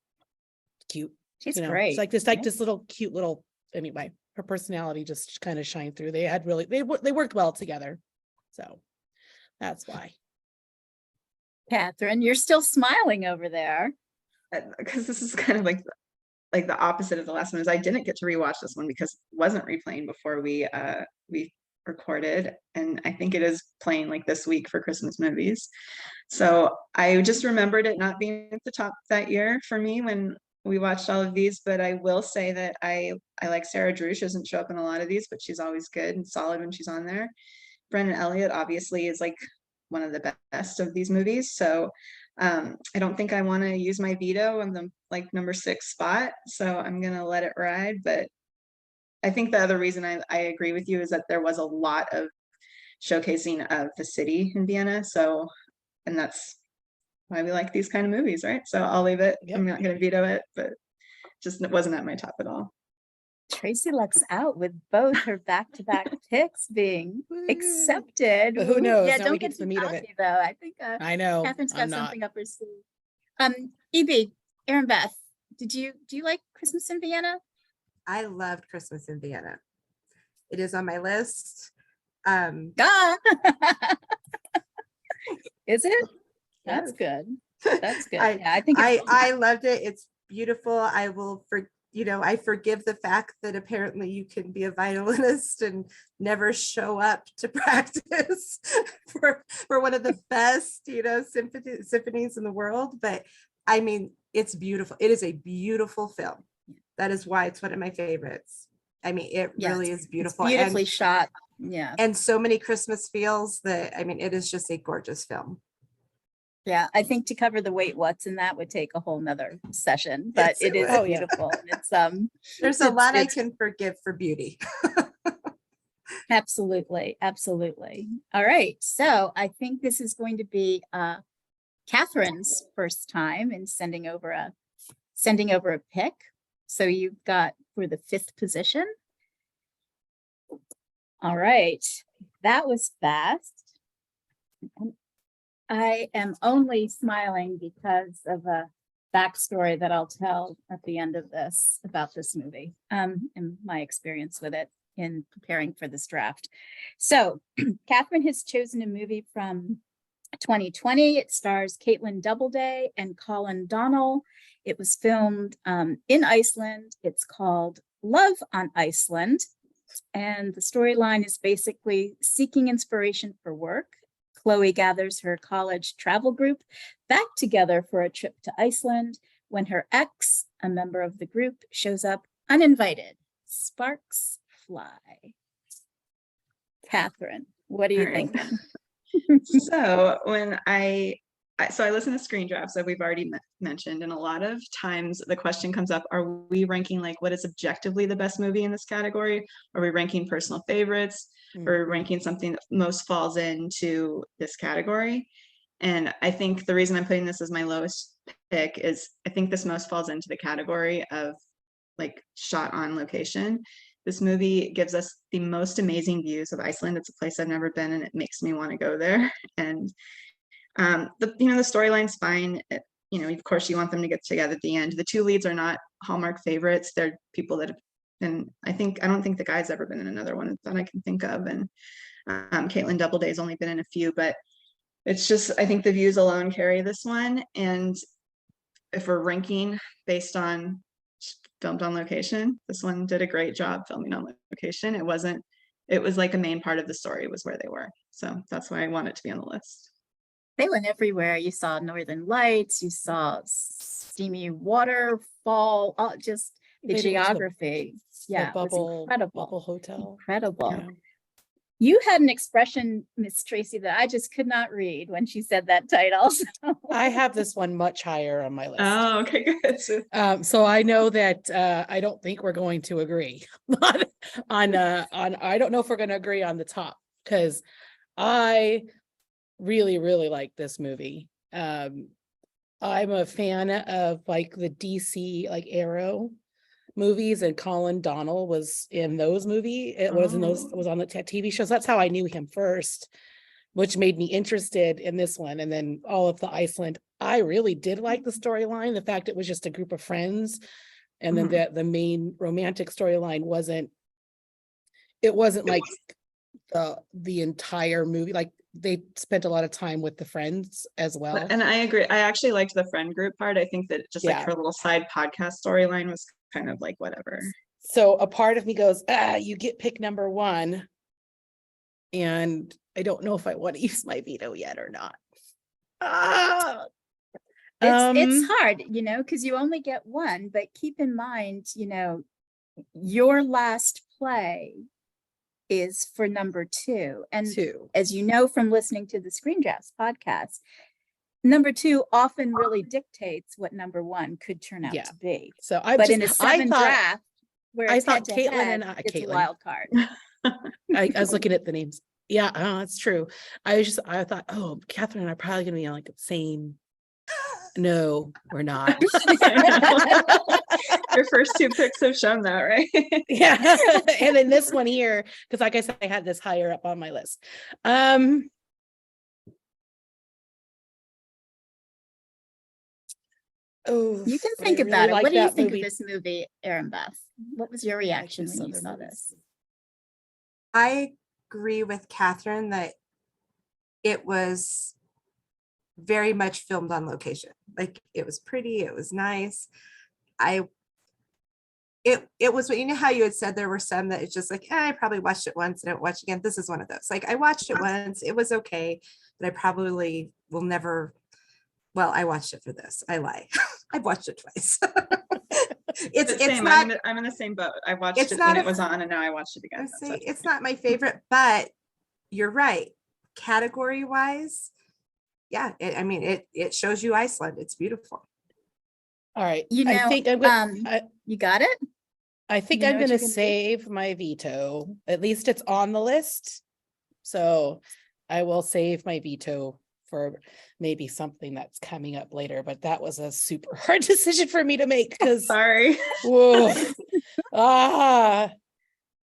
Speaker 3: cute.
Speaker 1: She's great.
Speaker 3: She's like this little cute little, anyway, her personality just kind of shined through. They worked well together. So that's why.
Speaker 1: Catherine, you're still smiling over there.
Speaker 4: Because this is kind of like the opposite of the last one. Is I didn't get to rewatch this one because it wasn't replaying before we recorded, and I think it is playing like this week for Christmas movies. So I just remembered it not being at the top that year for me when we watched all of these. But I will say that I like Sarah Drew. She doesn't show up in a lot of these, but she's always good and solid when she's on there. Brennan Elliott obviously is like one of the best of these movies. So I don't think I want to use my veto on the like number 6 spot. So I'm gonna let it ride. But I think the other reason I agree with you is that there was a lot of showcasing of the city in Vienna. So, and that's why we like these kind of movies, right? So I'll leave it.
Speaker 3: Yep.
Speaker 4: I'm not gonna veto it, but just it wasn't at my top at all.
Speaker 1: Tracy lucks out with both her back-to-back picks being accepted.
Speaker 3: But who knows?
Speaker 1: Yeah,
Speaker 3: Now
Speaker 1: don't
Speaker 3: we
Speaker 1: get
Speaker 3: get to the
Speaker 1: too
Speaker 3: meat of
Speaker 1: cocky,
Speaker 3: it.
Speaker 1: though. I think
Speaker 3: I know.
Speaker 1: Catherine's got
Speaker 3: I'm not.
Speaker 1: something up her sleeve. EB, Erinbeth, do you like Christmas in Vienna?
Speaker 2: I loved Christmas in Vienna. It is on my list.
Speaker 1: Ah! Is it? That's
Speaker 2: Yes.
Speaker 1: good. That's good.
Speaker 2: I-
Speaker 1: Yeah, I think it's
Speaker 2: I loved it. It's beautiful. I will I forgive the fact that apparently you can be a violinist and never show up to practice for one of the best, symphonies in the world. But I mean, it's beautiful. It is a beautiful film. That is why it's one of my favorites. I mean, it really is beautiful.
Speaker 1: It's beautifully shot. Yeah.
Speaker 2: And so many Christmas feels that, I mean, it is just a gorgeous film.
Speaker 1: Yeah, I think to cover the wait what's in that would take a whole nother session, but
Speaker 2: Yes, it
Speaker 1: it is
Speaker 2: would.
Speaker 3: Oh, yeah.
Speaker 1: beautiful. And it's
Speaker 2: There's a
Speaker 1: It's-
Speaker 2: lot I
Speaker 1: it's-
Speaker 2: can forgive for beauty.
Speaker 1: absolutely, absolutely. All right, so I think this is going to be Catherine's first time in sending over a pick. So you've got for the 5th position. All right, that was fast. I am only smiling because of a backstory that I'll tell at the end of this about this movie, and my experience with it in preparing for this draft. So Catherine has chosen a movie from 2020. It stars Caitlin Doubleday and Colin Donnell. It was filmed in Iceland. It's called Love on Iceland. And the storyline is basically seeking inspiration for work. Chloe gathers her college travel group back together for a trip to Iceland when her ex, a member of the group, shows up uninvited. Sparks fly. Catherine, what do you
Speaker 4: All right.
Speaker 1: think?
Speaker 4: So when I listen to screen drafts that we've already mentioned, and a lot of times the question comes up, are we ranking like what is objectively the best movie in this category? Are we ranking personal favorites? Or ranking something that most falls into this category? And I think the reason I'm putting this as my lowest pick is I think this most falls into the category of like shot on location. This movie gives us the most amazing views of Iceland. It's a place I've never been, and it makes me want to go there. And the storyline's fine. Of course, you want them to get together at the end. The 2 leads are not Hallmark favorites. They're people that have been. I don't think the guy's ever been in another one that I can think of. And Caitlin Doubleday's only been in a few, but it's just I think the views alone carry this one. And if we're ranking based on filmed on location, this one did a great job filming on location. It was like a main part of the story was where they were. So that's why I want it to be on the list.
Speaker 1: They went everywhere. You saw Northern Lights, you saw steamy waterfall, just the
Speaker 3: They went to the-
Speaker 1: geography. Yeah, it was
Speaker 3: Bubble
Speaker 1: incredible.
Speaker 3: Hotel.
Speaker 1: Incredible.
Speaker 3: Yeah.
Speaker 1: You had an expression, Miss Tracy, that I just could not read when she said that title. so-
Speaker 3: I have this one much higher on my list.
Speaker 4: Oh, okay, good.
Speaker 3: So I know that I don't think we're going to agree on I don't know if we're going to agree on the top, because I really, really like this movie. I'm a fan of like the DC like Arrow movies, and Colin Donnell was in those movies. It was in those was on the TV shows. That's how I knew him first, which made me interested in this one. And then all of the Iceland, I really did like the storyline. The fact it was just a group of friends, and then the main romantic storyline wasn't like the entire movie. Like they spent a lot of time with the friends as well.
Speaker 4: And I agree. I actually liked the friend group part. I think that just like
Speaker 3: Yeah.
Speaker 4: her little side podcast storyline was kind of like whatever.
Speaker 3: So a part of me goes, you get pick number 1. And I don't know if I want to use my veto yet or not.
Speaker 1: It's hard, because you only get one, but keep in mind, your last play is for number 2. And
Speaker 3: 2.
Speaker 1: as you know from listening to the Screen Drafts podcast, number 2 often really dictates what number 1 could turn out
Speaker 3: Yeah.
Speaker 1: to be.
Speaker 3: So I
Speaker 1: But in a 7
Speaker 3: thought,
Speaker 1: draft, where
Speaker 3: I
Speaker 1: it's
Speaker 3: thought
Speaker 1: head to
Speaker 3: Caitlin
Speaker 1: head,
Speaker 3: and
Speaker 1: it's a
Speaker 3: Caitlin.
Speaker 1: wild card.
Speaker 3: I was looking at the names. Yeah, that's true. I thought, oh, Catherine and I are probably gonna be on like the same. No, we're not.
Speaker 4: Your first 2 picks have shown that, right?
Speaker 3: Yeah. And then this one here, because like I said, I had this higher up on my list. Oh,
Speaker 1: You can
Speaker 3: but
Speaker 1: think
Speaker 3: I really
Speaker 1: about it.
Speaker 3: like
Speaker 1: What do you
Speaker 3: that
Speaker 1: think
Speaker 3: movie.
Speaker 1: of this movie, Erinbeth? What was your reaction
Speaker 3: this
Speaker 1: when you
Speaker 3: other
Speaker 1: saw
Speaker 3: movie.
Speaker 1: this?
Speaker 2: I agree with Catherine that it was very much filmed on location. Like it was pretty, it was nice. It was, how you had said there were some that it's just like, I probably watched it once and I watched again. This is one of those. Like I watched it once, it was okay, but I probably will never. Well, I watched it for this. I lie. I've watched it twice. it's
Speaker 4: Same.
Speaker 2: not.
Speaker 4: I'm in the same boat. I watched
Speaker 2: It's
Speaker 4: it
Speaker 2: not
Speaker 4: when
Speaker 2: a-
Speaker 4: it was on, and now I watched it again.
Speaker 2: I say it's not my favorite, but you're right. Category wise, yeah, I mean, it shows you Iceland. It's beautiful.
Speaker 3: All right.
Speaker 1: You know,
Speaker 3: I think I'm gonna,
Speaker 1: you got it?
Speaker 3: I think
Speaker 1: you know
Speaker 3: I'm
Speaker 1: what
Speaker 3: gonna
Speaker 1: you're gonna do?
Speaker 3: save my veto. At least it's on the list. So I will save my veto for maybe something that's coming up later, but that was a super hard decision for me to make because
Speaker 4: Sorry.
Speaker 3: whoa. Ah,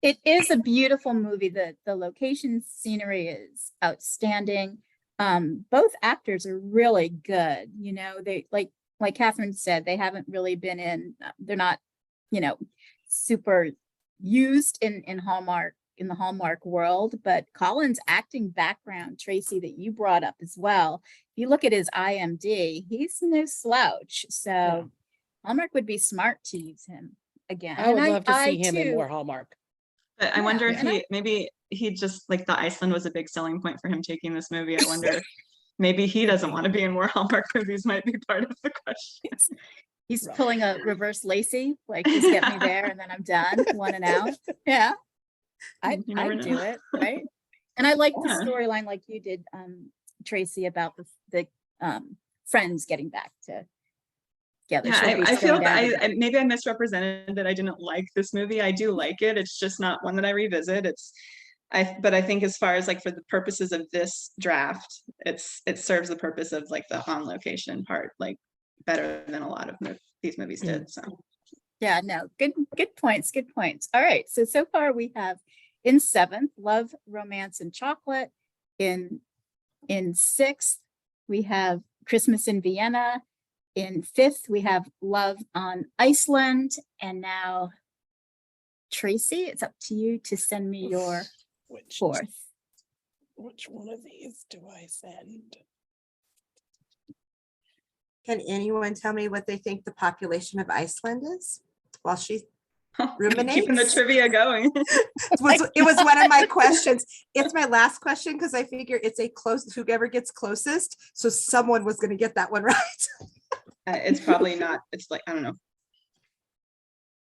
Speaker 1: It is a beautiful movie. The location scenery is outstanding. Both actors are really good. You know, they like Catherine said, they haven't really been in, they're not, you know, super used in the Hallmark world, but Colin's acting background, Tracy, that you brought up as well. If you look at his IMD, he's no slouch. So
Speaker 3: Yeah.
Speaker 1: Hallmark would be smart to use him again.
Speaker 3: I would
Speaker 1: And
Speaker 3: love to see him in
Speaker 1: too,
Speaker 3: more Hallmark.
Speaker 4: But I
Speaker 1: Yeah,
Speaker 4: wonder if
Speaker 1: and
Speaker 4: maybe he just like the Iceland was a big selling point for him taking this movie. I wonder if maybe he doesn't want to be in more Hallmark movies might be part of the question.
Speaker 1: he's
Speaker 3: Right.
Speaker 1: pulling a reverse Lacey, like just get me there and then I'm done, one and out. Yeah. I'd
Speaker 4: You never
Speaker 1: do
Speaker 4: know.
Speaker 1: it, right? And I like the
Speaker 4: Yeah.
Speaker 1: storyline like you did, Tracy, about the friends getting back together.
Speaker 4: Yeah,
Speaker 1: Shelby's
Speaker 4: I feel
Speaker 1: going down to
Speaker 4: that maybe I misrepresented that I didn't like this movie. I do like it. It's just not one that I revisit. But I think as far as like for the purposes of this draft, it serves the purpose of like the on location part like better than a lot of these movies did. So
Speaker 1: Yeah, no, good points, good points. All right, so far we have in 7th, Love, Romance, and Chocolate. In 6th, we have Christmas in Vienna. In 5th, we have Love on Iceland. And now, Tracy, it's up to you to send me your
Speaker 3: Which
Speaker 1: 4th.
Speaker 3: Which one of these do I send?
Speaker 2: Can anyone tell me what they think the population of Iceland is? While she
Speaker 4: keeping the
Speaker 2: ruminates.
Speaker 4: trivia going.
Speaker 2: It was one of my questions. It's my last question because I figure it's whoever gets closest. So someone was going to get that one right.
Speaker 4: It's probably not. It's like I don't know,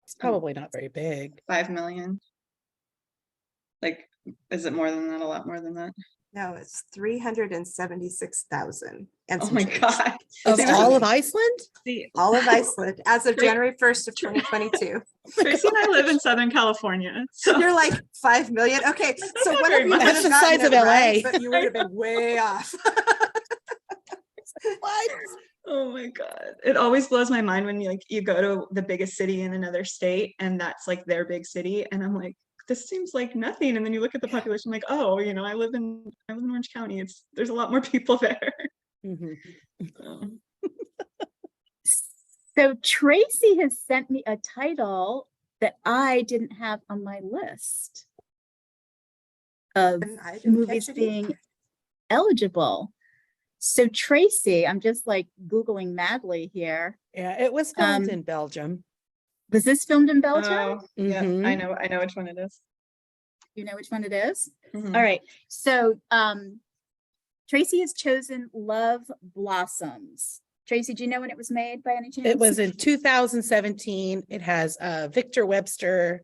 Speaker 3: It's probably not very big.
Speaker 4: 5 million. Like, is it more than that? A lot more than that?
Speaker 2: No, it's 376,000.
Speaker 4: Oh my god!
Speaker 3: Of
Speaker 4: See,
Speaker 3: all of Iceland?
Speaker 4: See,
Speaker 2: All of Iceland as of January 1st of 2022.
Speaker 4: Tracy and I live in Southern California. So
Speaker 2: You're like 5 million. Okay, so
Speaker 4: not
Speaker 2: one
Speaker 4: very
Speaker 2: of you
Speaker 4: much.
Speaker 2: would
Speaker 3: That's
Speaker 2: have
Speaker 3: the
Speaker 2: gotten
Speaker 3: size
Speaker 2: it
Speaker 3: of
Speaker 2: right,
Speaker 3: LA.
Speaker 2: but you would have been way off.
Speaker 3: What?
Speaker 4: oh my god. It always blows my mind when you go to the biggest city in another state and that's like their big city. And I'm like, this seems like nothing. And then you look at the population like, oh, I live in Orange County. There's a lot more people there.
Speaker 3: Mhm.
Speaker 4: So,
Speaker 1: So Tracy has sent me a title that I didn't have on my list of
Speaker 2: And I didn't
Speaker 1: movies
Speaker 2: catch it either.
Speaker 1: being eligible. So Tracy, I'm just like Googling madly here.
Speaker 3: Yeah, it was filmed
Speaker 1: Um,
Speaker 3: in Belgium.
Speaker 1: Was this filmed in Belgium?
Speaker 4: oh, yeah,
Speaker 3: Mhm.
Speaker 4: I know which one it is.
Speaker 1: You know which one it is?
Speaker 4: Mhm.
Speaker 1: All right. So Tracy has chosen Love Blossoms. Tracy, do you know when it was made by any chance?
Speaker 3: It was in 2017. It has Victor Webster,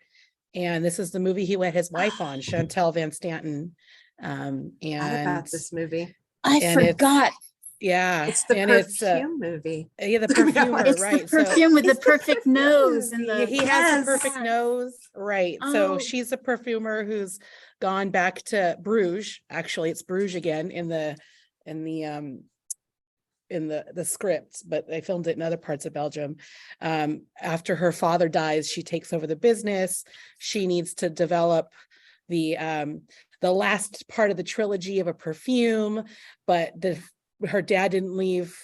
Speaker 3: and this is the movie he let his wife on, Chantel Van Stanton.
Speaker 2: Forgot
Speaker 3: And
Speaker 2: about this movie.
Speaker 1: I
Speaker 3: and it's-
Speaker 1: forgot.
Speaker 3: yeah,
Speaker 2: It's the
Speaker 3: and
Speaker 2: perfume movie.
Speaker 3: yeah, the
Speaker 2: Look at me, I'm
Speaker 3: perfumer,
Speaker 2: like,
Speaker 1: It's
Speaker 3: right?
Speaker 1: the perfume with the
Speaker 2: It's the
Speaker 1: perfect
Speaker 2: perfume
Speaker 1: nose and
Speaker 2: movie.
Speaker 1: the
Speaker 3: He has
Speaker 2: Yes.
Speaker 3: the perfect nose, right?
Speaker 1: Oh.
Speaker 3: So she's a perfumer who's gone back to Bruges. Actually, it's Bruges again in the script, but they filmed it in other parts of Belgium. After her father dies, she takes over the business. She needs to develop the last part of the trilogy of a perfume, but her dad didn't leave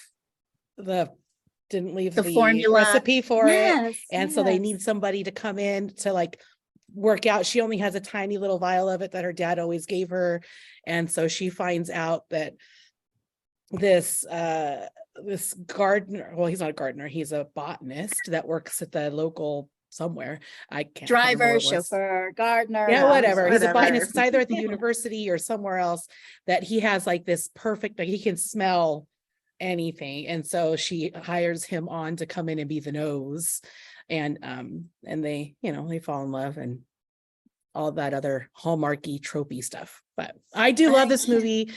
Speaker 3: the
Speaker 1: formula.
Speaker 3: recipe for it.
Speaker 1: Yes,
Speaker 3: And so they
Speaker 1: yes.
Speaker 3: need somebody to come in to like work out. She only has a tiny little vial of it that her dad always gave her. And so she finds out that this gardener, well, he's not a gardener, he's a botanist that works at the local somewhere. I can't remember
Speaker 1: Driver,
Speaker 3: what it was.
Speaker 1: chauffeur, gardener.
Speaker 3: Yeah, whatever. He's a
Speaker 2: Whatever.
Speaker 3: botanist. It's either at the university or somewhere else that he has like this perfect, like he can smell anything. And so she hires him on to come in and be the nose. And they, they fall in love and all that other Hallmarky tropey stuff. But I do love this movie.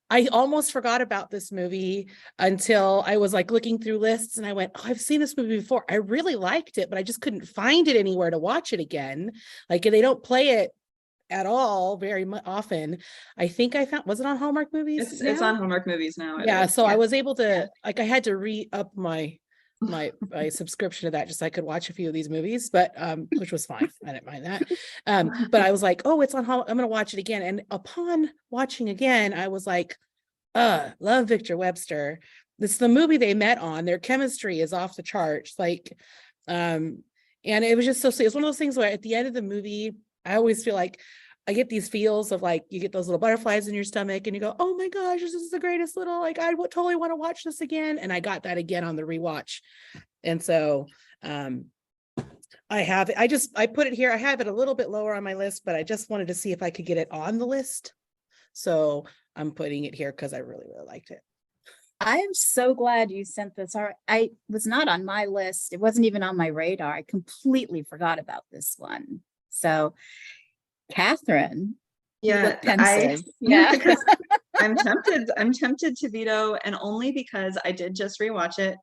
Speaker 3: I almost forgot about this movie until I was like looking through lists and I went, oh, I've seen this movie before. I really liked it, but I just couldn't find it anywhere to watch it again. Like they don't play it at all very often. I think I found, was it on Hallmark Movies?
Speaker 4: It's
Speaker 3: now?
Speaker 4: on Hallmark Movies now.
Speaker 3: Yeah. So I
Speaker 4: Yeah.
Speaker 3: was able to,
Speaker 4: Yeah.
Speaker 3: like, I had to re-up my subscription to that just so I could watch a few of these movies, but which was fine. I didn't mind that. But I was like, oh, it's on I'm gonna watch it again. And upon watching again, I was like, love Victor Webster. This is the movie they met on. Their chemistry is off the charts. Like, and it was just so sweet. It's one of those things where at the end of the movie, I always feel like I get these feels of like, you get those little butterflies in your stomach and you go, oh my gosh, this is the greatest little, like, I would totally want to watch this again. And I got that again on the rewatch. And so, I put it here. I have it a little bit lower on my list, but I just wanted to see if I could get it on the list. So I'm putting it here because I really, really liked it.
Speaker 1: I am so glad you sent this. I was not on my list. It wasn't even on my radar. I completely forgot about this one. So Catherine, you
Speaker 4: Yeah,
Speaker 1: look pensive.
Speaker 4: because I'm tempted to veto, and only because I did just rewatch it,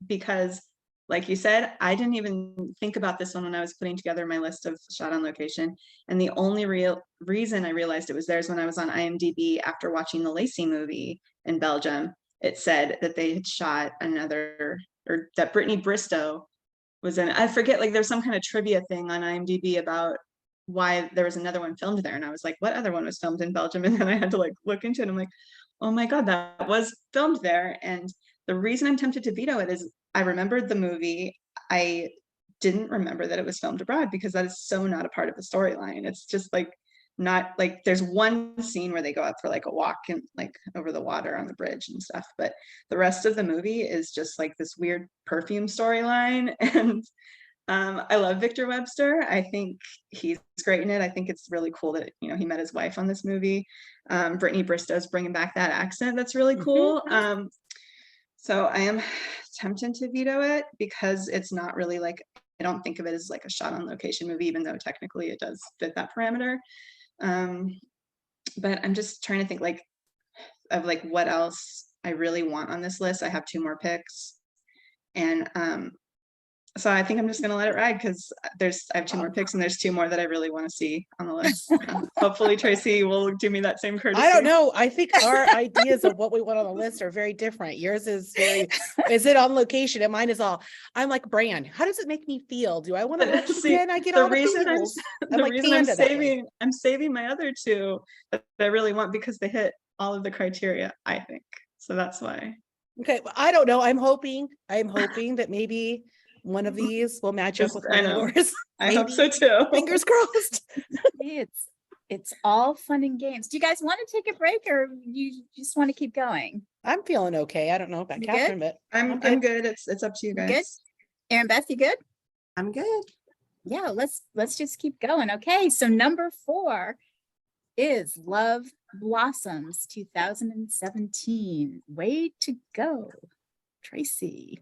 Speaker 4: because like you said, I didn't even think about this one when I was putting together my list of shot on location. And the only real reason I realized it was there is when I was on IMDb after watching the Lacey movie in Belgium. It said that they had shot another, or that Brittany Bristow was in, I forget, like there's some kind of trivia thing on IMDb about why there was another one filmed there. And I was like, what other one was filmed in Belgium? And then I had to like look into it. And I'm like, oh my God, that was filmed there. And the reason I'm tempted to veto it is I remembered the movie. I didn't remember that it was filmed abroad, because that is so not a part of the storyline. It's just like, not like, there's one scene where they go out for like a walk and like over the water on the bridge and stuff, but the rest of the movie is just like this weird perfume storyline. And I love Victor Webster. I think he's great in it. I think it's really cool that, you know, he met his wife on this movie. Brittany Bristow's bringing back that accent. That's really cool. So I am tempted to veto it because it's not really like, I don't think of it as like a shot on location movie, even though technically it does fit that parameter. But I'm just trying to think like of like what else I really want on this list. I have 2 more picks, and so I think I'm just gonna let it ride, because I have 2 more picks and there's 2 more that I really want to see on the list. Hopefully Tracy will do me that same courtesy.
Speaker 3: I don't know. I think our ideas of what we want on the list are very different. Yours is very, is it on location? And mine is all, I'm like, Bran, how does it make me feel? Do I want to watch it again? I get all the feels.
Speaker 4: I'm saving my other 2 that I really want, because they hit all of the criteria, I think. So that's why.
Speaker 3: Okay, well, I don't know. I'm hoping that maybe one of these will match up with one of yours.
Speaker 4: I hope so too.
Speaker 3: Fingers crossed.
Speaker 1: It's all fun and games. Do you guys want to take a break, or you just want to keep going?
Speaker 3: I'm feeling okay. I don't know about Catherine, but
Speaker 4: I'm good. It's up to you guys.
Speaker 1: Good. Erinbeth, you good?
Speaker 2: I'm good.
Speaker 1: Yeah, let's just keep going. Okay, so number 4 is Love Blossoms 2017. Way to go, Tracy.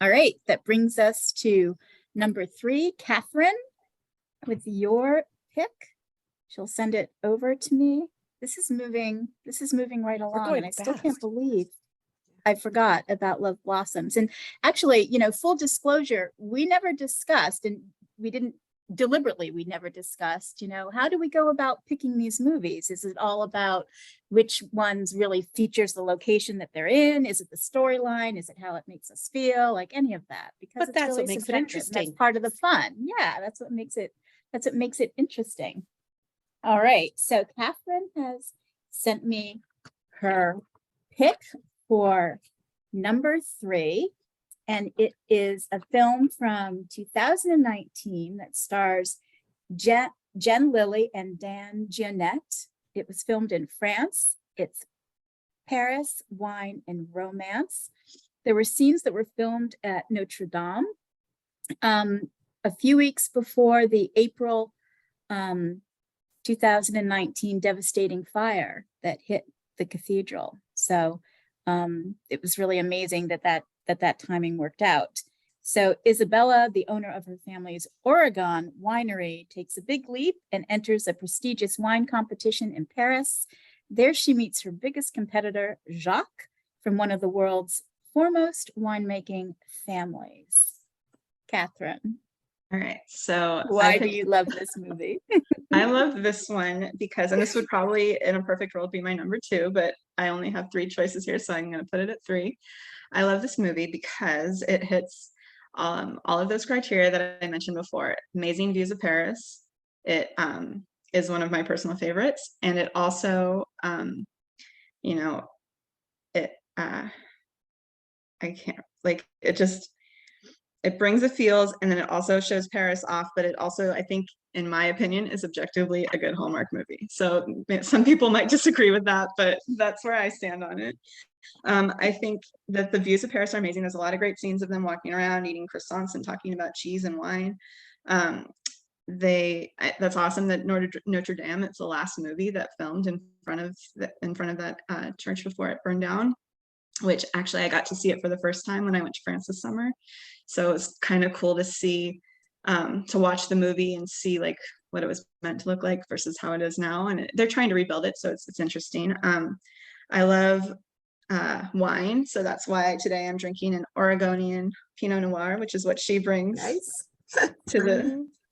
Speaker 1: All right, that brings us to number 3, Catherine, with your pick. She'll send it over to me. This is moving right along, and I still can't believe I forgot about Love Blossoms. And actually, you know, full disclosure, we never discussed, and we never discussed, you know, how do we go about picking these movies? Is it all about which ones really features the location that they're in? Is it the storyline? Is it how it makes us feel? Like any of that? Because
Speaker 3: but that's really what makes it interesting.
Speaker 1: That's part of the fun. Yeah, that's what makes it interesting. All right, so Catherine has sent me her pick for number 3. And it is a film from 2019 that stars Jen Lilly and Dan Gionette. It was filmed in France. It's Paris, Wine, and Romance. There were scenes that were filmed at Notre Dame a few weeks before the April 2019 devastating fire that hit the cathedral. So it was really amazing that timing worked out. So Isabella, the owner of her family's Oregon winery, takes a big leap and enters a prestigious wine competition in Paris. There she meets her biggest competitor, Jacques, from one of the world's foremost winemaking families. Catherine,
Speaker 4: All right. So
Speaker 1: why do you love this movie?
Speaker 4: I love this one because, and this would probably in a perfect world be my number 2, but I only have 3 choices here, so I'm going to put it at 3. I love this movie because it hits all of those criteria that I mentioned before. Amazing views of Paris. It is one of my personal favorites, and it also, you know, it I can't like it just it brings the feels, and then it also shows Paris off, but it also, I think, in my opinion, is objectively a good Hallmark movie. So some people might disagree with that, but that's where I stand on it. I think that the views of Paris are amazing. There's a lot of great scenes of them walking around, eating croissants and talking about cheese and wine. That's awesome that Notre Dame, it's the last movie that filmed in front of that church before it burned down, which actually I got to see it for the first time when I went to France this summer. So it was kind of cool to see, to watch the movie and see like what it was meant to look like versus how it is now. And they're trying to rebuild it, so it's interesting. I love wine, so that's why today I'm drinking an Oregonian Pinot Noir, which is what she brings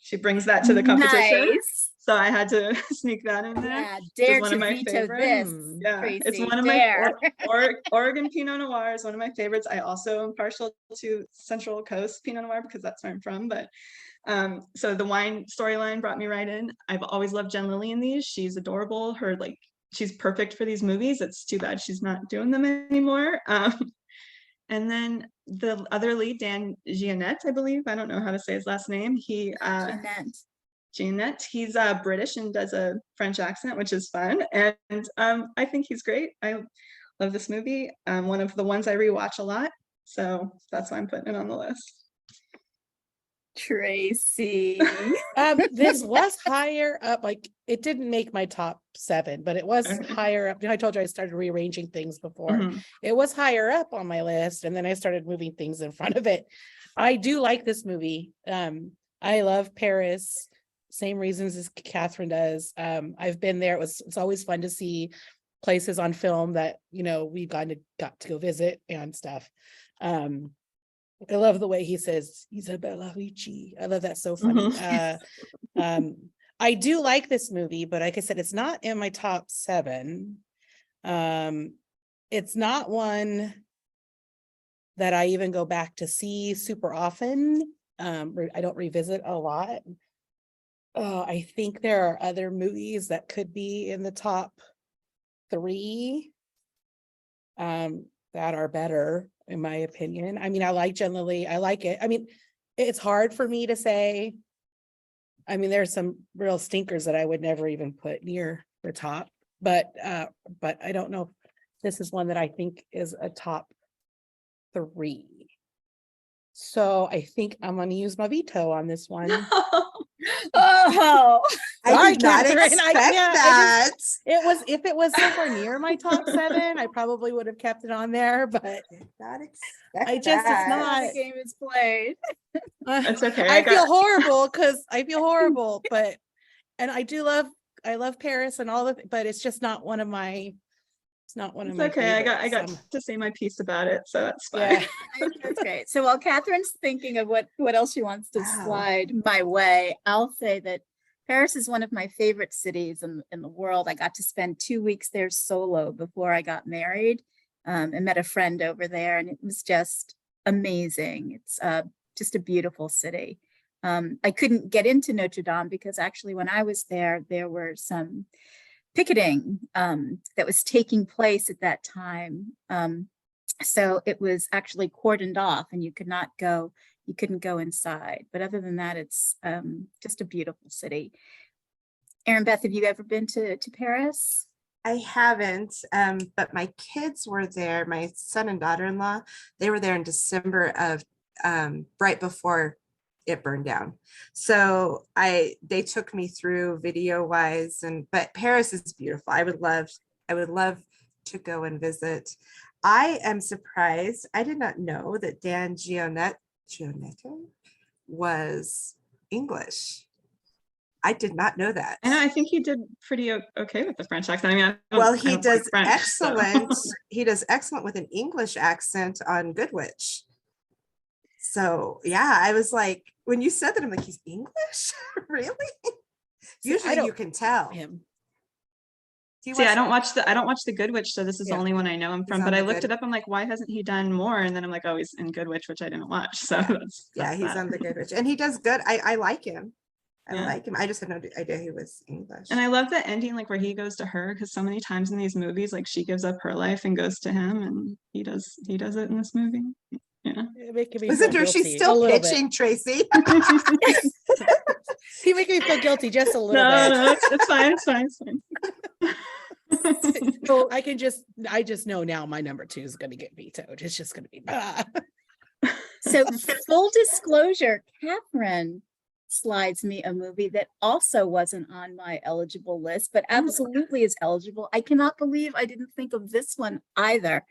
Speaker 4: she brings that to the competition.
Speaker 1: Nice.
Speaker 4: So I had to sneak that in there.
Speaker 1: Yeah, dare
Speaker 4: one
Speaker 1: to
Speaker 4: of my
Speaker 1: veto
Speaker 4: favorites.
Speaker 1: this,
Speaker 4: Yeah,
Speaker 1: Tracy,
Speaker 4: it's one of
Speaker 1: dare.
Speaker 4: my Oregon Pinot Noir is one of my favorites. I also am partial to Central Coast Pinot Noir because that's where I'm from. But so the wine storyline brought me right in. I've always loved Jen Lilly in these. She's adorable. She's perfect for these movies. It's too bad she's not doing them anymore. And then the other lead, Dan Jeanette, I believe. I don't know how to say his last name. Jeanette. He's British and does a French accent, which is fun. And I think he's great. I love this movie. One of the ones I rewatch a lot. So that's why I'm putting it on the list.
Speaker 1: Tracy.
Speaker 3: This was higher up, like it didn't make my top 7, but it was higher up. I told you I started rearranging things before. It was higher up on my list, and then I started moving things in front of it. I do like this movie. I love Paris, same reasons as Catherine does. I've been there. It's always fun to see places on film that we've got to go visit and stuff. I love the way he says Isabella Ricci. I love that, so funny. I do like this movie, but like I said, it's not in my top 7. It's not one that I even go back to see super often. I don't revisit a lot. I think there are other movies that could be in the top 3 that are better, in my opinion. I mean, I like Jen Lilly. I like it. I mean, it's hard for me to say. I mean, there's some real stinkers that I would never even put near the top, but I don't know if this is one that I think is a top 3. So I think I'm going to use my veto on this one.
Speaker 1: Oh,
Speaker 2: I did not
Speaker 3: Catherine.
Speaker 2: expect
Speaker 3: Yeah,
Speaker 2: that.
Speaker 3: If it was somewhere near my top 7, I probably would have kept it on there, but
Speaker 2: Did not expect
Speaker 3: it's
Speaker 2: that.
Speaker 3: not.
Speaker 1: the game is played.
Speaker 4: That's okay.
Speaker 3: I feel horrible, but I love Paris and all of it, but it's just not one of my. It's not one of my.
Speaker 4: It's okay. I got
Speaker 3: favorites.
Speaker 4: to say my piece about it, so that's fine.
Speaker 3: Yeah.
Speaker 1: That's great. So while Catherine's thinking of what else she wants to slide my way, I'll say that Paris is one of my favorite cities in the world. I got to spend 2 weeks there solo before I got married, and met a friend over there, and it was just amazing. It's just a beautiful city. I couldn't get into Notre Dame because actually when I was there were some picketing that was taking place at that time. So it was actually cordoned off and you couldn't go inside. But other than that, it's just a beautiful city. Erinbeth, have you ever been to Paris?
Speaker 2: I haven't, but my kids were there. My son and daughter-in-law, they were there in December of right before it burned down. So they took me through video wise, but Paris is beautiful. I would love to go and visit. I am surprised. I did not know that Dan Gionette was English. I did not know that.
Speaker 4: And I think he did pretty okay with the French accent. I mean,
Speaker 2: Well,
Speaker 4: I
Speaker 2: he
Speaker 4: don't
Speaker 2: does
Speaker 4: speak French, so.
Speaker 2: excellent. He does excellent with an English accent on Good Witch. So yeah, I was like, when you said that, I'm like, he's English? Really?
Speaker 3: See, I
Speaker 2: Usually you
Speaker 3: don't
Speaker 2: can tell.
Speaker 3: him.
Speaker 2: Do you
Speaker 4: See,
Speaker 2: watch-
Speaker 4: I don't watch the Good Witch, so this is the
Speaker 3: Yeah.
Speaker 4: only one I know him
Speaker 2: He's
Speaker 4: from.
Speaker 2: on
Speaker 4: But I
Speaker 2: the
Speaker 4: looked
Speaker 2: Good-
Speaker 4: it up. I'm like, why hasn't he done more? And then I'm like, oh, he's in Good Witch, which I didn't watch. So
Speaker 2: Yeah.
Speaker 4: that's
Speaker 2: Yeah, he's
Speaker 4: that.
Speaker 2: on the Good Witch, and he does good. I like him. I
Speaker 4: Yeah.
Speaker 2: like him. I just had no idea he was English.
Speaker 4: And I love the ending, like where he goes to her, because so many times in these movies, like she gives up her life and goes to him, and he does it in this movie. Yeah.
Speaker 3: It making me
Speaker 2: Listen
Speaker 3: feel
Speaker 2: to her, she's
Speaker 3: guilty a
Speaker 2: still
Speaker 3: little bit.
Speaker 2: pitching, Tracy.
Speaker 3: He make me feel guilty just a little
Speaker 4: No,
Speaker 3: bit.
Speaker 4: no, it's fine. It's fine. It's fine.
Speaker 3: I just know now my number 2 is going to get vetoed. It's just going to be.
Speaker 1: So full disclosure, Catherine slides me a movie that also wasn't on my eligible list, but absolutely is eligible. I cannot believe I didn't think of this one either.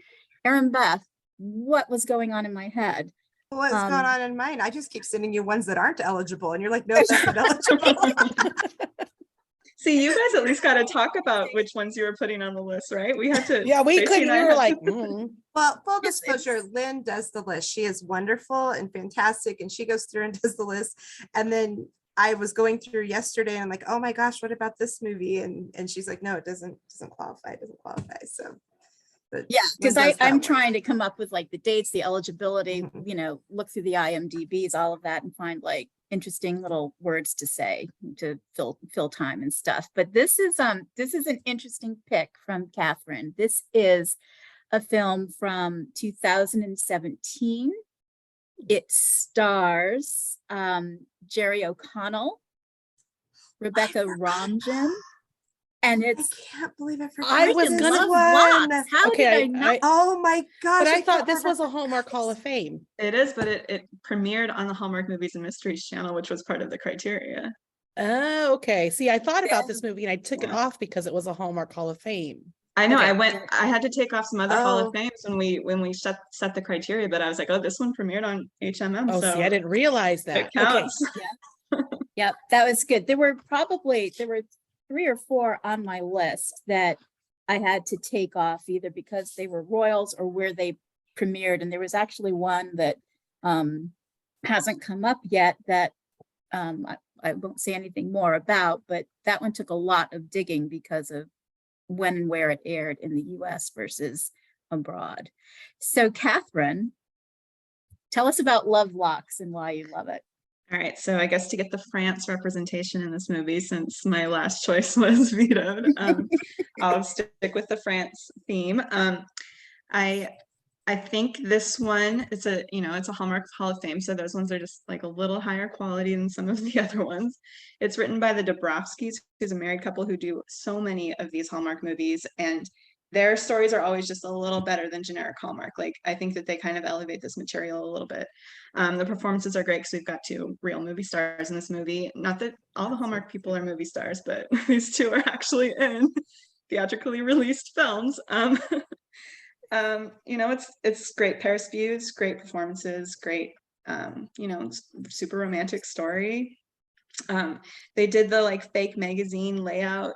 Speaker 1: Erinbeth, what was going on in my head?
Speaker 2: What's going on in mine? I just keep sending you ones that aren't eligible, and you're like, no, that's not eligible.
Speaker 4: See, you guys at least got to talk about which ones you were putting on the list, right? We had to.
Speaker 3: Yeah, we
Speaker 4: Tracy
Speaker 3: couldn't.
Speaker 4: and I
Speaker 3: We were
Speaker 4: had
Speaker 3: like,
Speaker 4: to-
Speaker 2: Well, full
Speaker 1: Yes,
Speaker 2: disclosure, Lynn does the list. She is wonderful and fantastic, and she goes through and does the list. And then I was going through yesterday, and I'm like, oh my gosh, what about this movie? And she's like, no, it doesn't qualify. It doesn't qualify. So, but
Speaker 1: Yeah, because
Speaker 2: Lynn does that
Speaker 1: I'm
Speaker 2: one.
Speaker 1: trying to come up with like the dates, the eligibility,
Speaker 2: Mhm.
Speaker 1: look through the IMDb's, all of that, and find like interesting little words to say to fill time and stuff. But this is an interesting pick from Catherine. This is a film from 2017. It stars Jerry O'Connell, Rebecca Romijn, and
Speaker 2: I
Speaker 1: it's
Speaker 2: can't believe I forgot.
Speaker 3: I was
Speaker 2: this
Speaker 3: gonna-
Speaker 2: one.
Speaker 1: How
Speaker 3: okay,
Speaker 1: did I not?
Speaker 2: Oh my gosh!
Speaker 3: but I
Speaker 2: can't
Speaker 3: thought this
Speaker 2: remember.
Speaker 3: was a Hallmark Hall of Fame.
Speaker 4: It is, but it premiered on the Hallmark Movies and Mysteries channel, which was part of the criteria.
Speaker 3: Oh, okay. See, I thought about this movie and I took it
Speaker 4: Yeah.
Speaker 3: off because it was a Hallmark Hall of Fame.
Speaker 4: I know.
Speaker 3: Okay.
Speaker 4: I had to take off some other Hall
Speaker 2: Oh.
Speaker 4: of Fames when we set the criteria, but I was like, oh, this one premiered on HMM.
Speaker 3: Oh,
Speaker 4: so
Speaker 3: see, I didn't realize that.
Speaker 4: it counts.
Speaker 1: Yep, that was good. There were 3 or 4 on my list that I had to take off either because they were royals or where they premiered. And there was actually one that hasn't come up yet that I won't say anything more about, but that one took a lot of digging because of when and where it aired in the US versus abroad. So Catherine, tell us about Love Locks and why you love it.
Speaker 4: All right, so I guess to get the France representation in this movie, since my last choice was vetoed, I'll stick with the France theme. I think this one it's a Hallmark Hall of Fame, so those ones are just like a little higher quality than some of the other ones. It's written by the Dabrowskis, who's a married couple who do so many of these Hallmark movies, and their stories are always just a little better than generic Hallmark. Like, I think that they kind of elevate this material a little bit. The performances are great because we've got 2 real movie stars in this movie. Not that all the Hallmark people are movie stars, but these 2 are actually in theatrically released films. It's great Paris views, great performances, great, super romantic story. They did the like fake magazine layout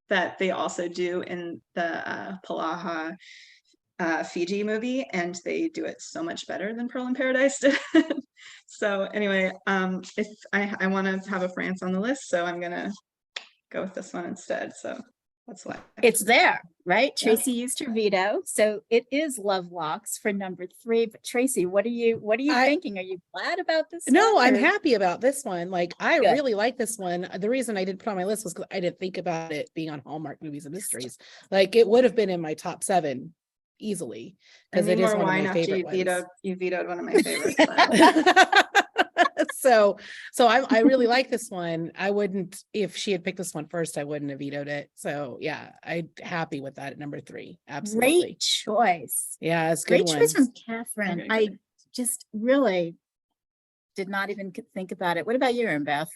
Speaker 4: that they also do in the Palaha Fiji movie, and they do it so much better than Pearl in Paradise did. So anyway, if I want to have a France on the list, so I'm gonna go with this one instead. So that's why
Speaker 1: It's there, right?
Speaker 4: Yeah.
Speaker 1: Tracy used her veto, so it is Love Locks for number 3. But Tracy, what are you thinking? Are you glad about this?
Speaker 3: No,
Speaker 1: one,
Speaker 3: I'm
Speaker 1: or-
Speaker 3: happy about this one. Like, I
Speaker 1: Good.
Speaker 3: really like this one. The reason I didn't put it on my list was because I didn't think about it being on Hallmark Movies and Mysteries. Like, it would have been in my top 7 easily
Speaker 4: I
Speaker 3: because
Speaker 4: need
Speaker 3: it is
Speaker 4: more
Speaker 3: one of
Speaker 4: wine
Speaker 3: my
Speaker 4: after
Speaker 3: favorite
Speaker 4: you
Speaker 3: ones.
Speaker 4: vetoed one of my favorites. But-
Speaker 3: So I really like this one. I wouldn't, if she had picked this one first, I wouldn't have vetoed it. So yeah, I'm happy with that at number 3. Absolutely.
Speaker 1: Great choice.
Speaker 3: Yeah, it's a good
Speaker 1: Great choice
Speaker 3: one.
Speaker 1: from Catherine.
Speaker 4: Okay,
Speaker 1: I
Speaker 4: good.
Speaker 1: just really did not even think about it. What about you, Erinbeth?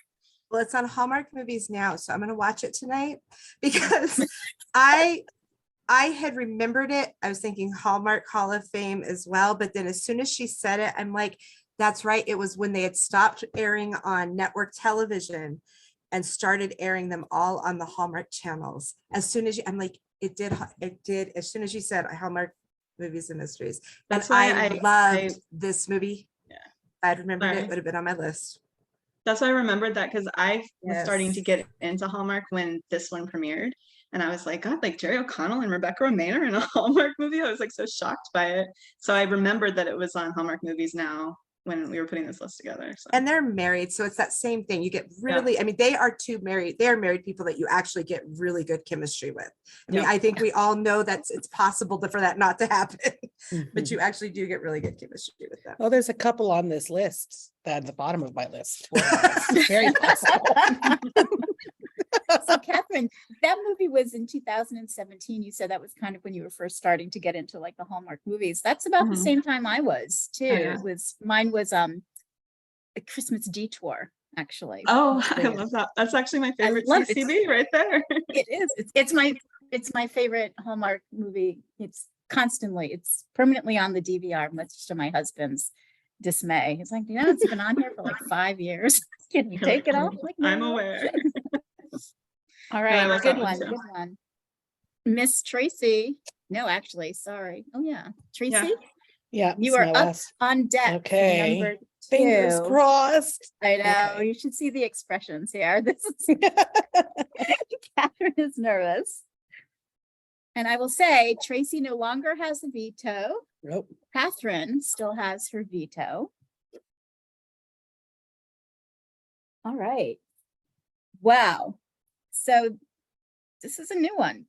Speaker 2: Well, it's on Hallmark Movies now, so I'm going to watch it tonight because I had remembered it. I was thinking Hallmark Hall of Fame as well, but then as soon as she said it, I'm like, that's right. It was when they had stopped airing on network television, and started airing them all on the Hallmark channels. As soon as I'm like, it did, as soon as you said Hallmark Movies and Mysteries.
Speaker 4: That's
Speaker 2: And
Speaker 4: why
Speaker 2: I loved this movie.
Speaker 4: Yeah.
Speaker 2: I'd remembered
Speaker 4: Sorry.
Speaker 2: it would have been on my list.
Speaker 4: That's why I remembered that, because I was starting to
Speaker 2: Yes.
Speaker 4: get into Hallmark when this one premiered. And I was like, God, like Jerry O'Connell and Rebecca Romijn are in a Hallmark movie. I was like so shocked by it. So I remembered that it was on Hallmark Movies now when we were putting this list together. So.
Speaker 2: And they're married, so it's that same thing. You get really, I mean, they are married people that you actually get really good chemistry with. I mean,
Speaker 4: Yeah.
Speaker 2: I think we all know that it's possible for that not to happen, but
Speaker 3: Mhm.
Speaker 2: you actually do get really good chemistry with them.
Speaker 3: Well, there's a couple on this list at the bottom of my list. It's very possible.
Speaker 1: So Catherine, that movie was in 2017. You said that was kind of when you were first starting to get into like the Hallmark movies. That's about the
Speaker 4: Mhm.
Speaker 1: same time I was too.
Speaker 4: yeah.
Speaker 1: Mine was A Christmas Detour, actually.
Speaker 4: Oh, I love that. That's actually my favorite
Speaker 1: love it.
Speaker 4: CCB right there.
Speaker 1: It is. It's my favorite Hallmark movie. It's permanently on the DVR, much to my husband's dismay. He's like, it's been on here for like 5 years. Can you take it off? Like,
Speaker 4: I'm
Speaker 1: "No."
Speaker 4: aware.
Speaker 1: All
Speaker 4: I
Speaker 1: right,
Speaker 4: love
Speaker 1: good
Speaker 4: that one
Speaker 1: one,
Speaker 4: too.
Speaker 1: good one. Miss Tracy. No, actually, sorry. Oh yeah, Tracy,
Speaker 3: Yeah.
Speaker 1: you
Speaker 3: it's
Speaker 1: are
Speaker 3: my
Speaker 1: up
Speaker 3: last.
Speaker 1: on deck. for
Speaker 3: Okay.
Speaker 1: number
Speaker 3: Fingers
Speaker 1: 2.
Speaker 3: crossed.
Speaker 1: I know.
Speaker 3: Okay.
Speaker 1: You should see the expressions here. This is Catherine is nervous. And I will say, Tracy no longer has a veto.
Speaker 3: Nope.
Speaker 1: Catherine still has her veto. All right. Wow. So this is a new one.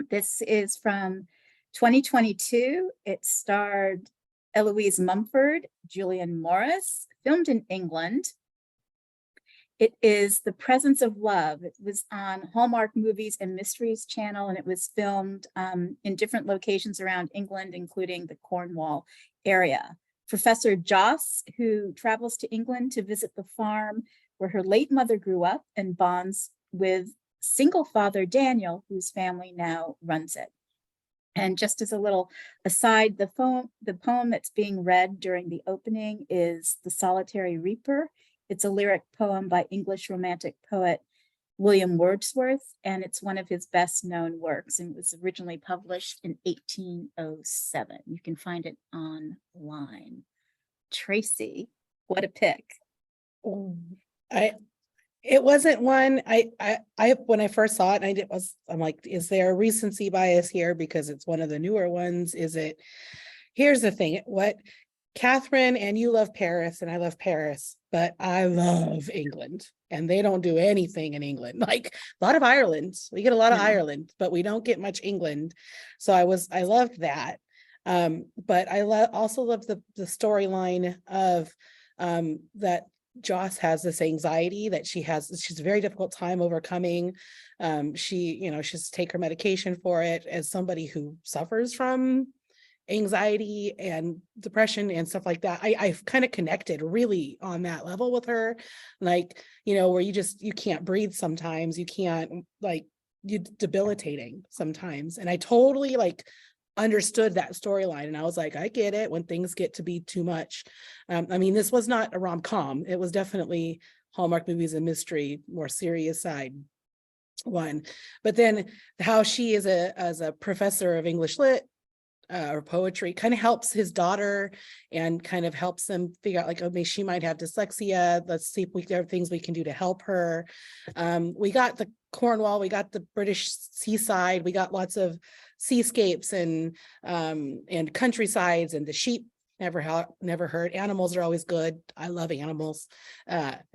Speaker 1: This is from 2022. It starred Eloise Mumford, Julian Morris, filmed in England. It is The Presence of Love. It was on Hallmark Movies and Mysteries channel, and it was filmed in different locations around England, including the Cornwall area. Professor Joss, who travels to England to visit the farm where her late mother grew up, and bonds with single father Daniel, whose family now runs it. And just as a little aside, the poem that's being read during the opening is The Solitary Reaper. It's a lyric poem by English Romantic poet William Wordsworth, and it's one of his best known works, and it was originally published in 1807. You can find it online. Tracy, what a pick.
Speaker 3: It wasn't one I when I first saw it, I'm like, is there a recency bias here because it's one of the newer ones? Here's the thing, what Catherine, and you love Paris and I love Paris, but I love England, and they don't do anything in England. Like a lot of Ireland, we get a lot of
Speaker 4: Yeah.
Speaker 3: Ireland, but we don't get much England. So I loved that. But I also love the doryline of that Joss has this anxiety that she's a very difficult time overcoming. She has to take her medication for it. As somebody who suffers from anxiety and depression and stuff like that, I've kind of connected really on that level with her, like, where you can't breathe sometimes, you can't, like, you debilitating sometimes. And I totally understood that storyline, and I was like, I get it when things get to be too much. I mean, this was not a rom-com. It was definitely Hallmark Movies and Mystery, more serious side one. But then how she as a professor of English lit or poetry kind of helps his daughter and kind of helps them figure out, like, oh, maybe she might have dyslexia. Let's see if there are things we can do to help her. We got the Cornwall, we got the British seaside, we got lots of seascapes and countrysides, and the sheep never hurt. Animals are always good. I love animals.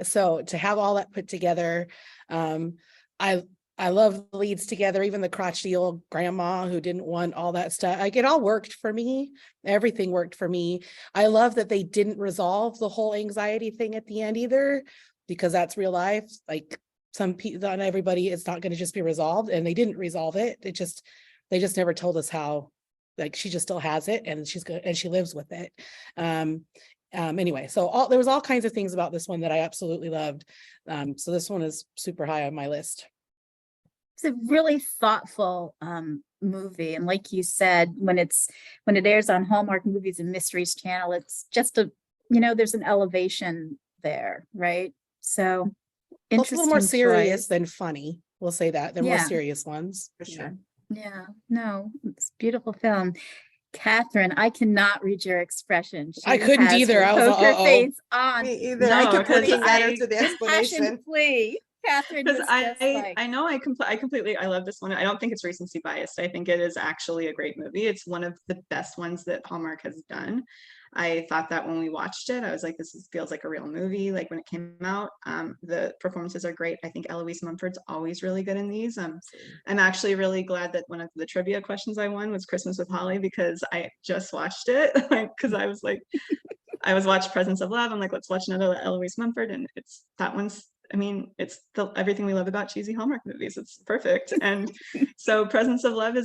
Speaker 3: So to have all that put together, I love the leads together, even the crotchety old grandma who didn't want all that stuff. Like, it all worked for me. Everything worked for me. I love that they didn't resolve the whole anxiety thing at the end either, because that's real life. Like, some people, not everybody, it's not going to just be resolved, and they didn't resolve it. They just never told us how. Like, she just still has it, and she's good, and she lives with it. Anyway, so there was all kinds of things about this one that I absolutely loved. So this one is super high on my list.
Speaker 1: It's a really thoughtful movie, and like you said, when it airs on Hallmark Movies and Mysteries channel, it's just there's an elevation there, right? So
Speaker 3: Well, it's a little more
Speaker 1: Interesting
Speaker 3: serious
Speaker 1: choice.
Speaker 3: than funny. We'll say that. They're more
Speaker 1: Yeah.
Speaker 3: serious ones.
Speaker 2: For
Speaker 3: Yeah.
Speaker 2: sure.
Speaker 1: Yeah, no, it's a beautiful film. Catherine, I cannot read your expression.
Speaker 3: I
Speaker 1: She
Speaker 3: couldn't
Speaker 1: has
Speaker 3: either.
Speaker 1: her
Speaker 3: I was like,
Speaker 1: poker
Speaker 3: uh-oh.
Speaker 1: face on.
Speaker 2: Me either. I
Speaker 4: No,
Speaker 2: kept looking
Speaker 4: 'cause
Speaker 2: at her
Speaker 4: I-
Speaker 2: through the
Speaker 1: Impassioned
Speaker 2: explanation.
Speaker 1: plea. Catherine was just like,
Speaker 4: I completely, I love this one. I don't think it's recency biased. I think it is actually a great movie. It's one of the best ones that Hallmark has done. I thought that when we watched it, I was like, feels like a real movie. Like when it came out, the performances are great. I think Eloise Mumford's always really good in these. I'm actually really glad that one of the trivia questions I won was Christmas with Holly, because I just watched it. Like, because I was like, I was watching Presence of Love. I'm like, let's watch another Eloise Mumford, and it's that one's. I mean, it's everything we love about cheesy Hallmark movies. It's perfect. And so Presence of Love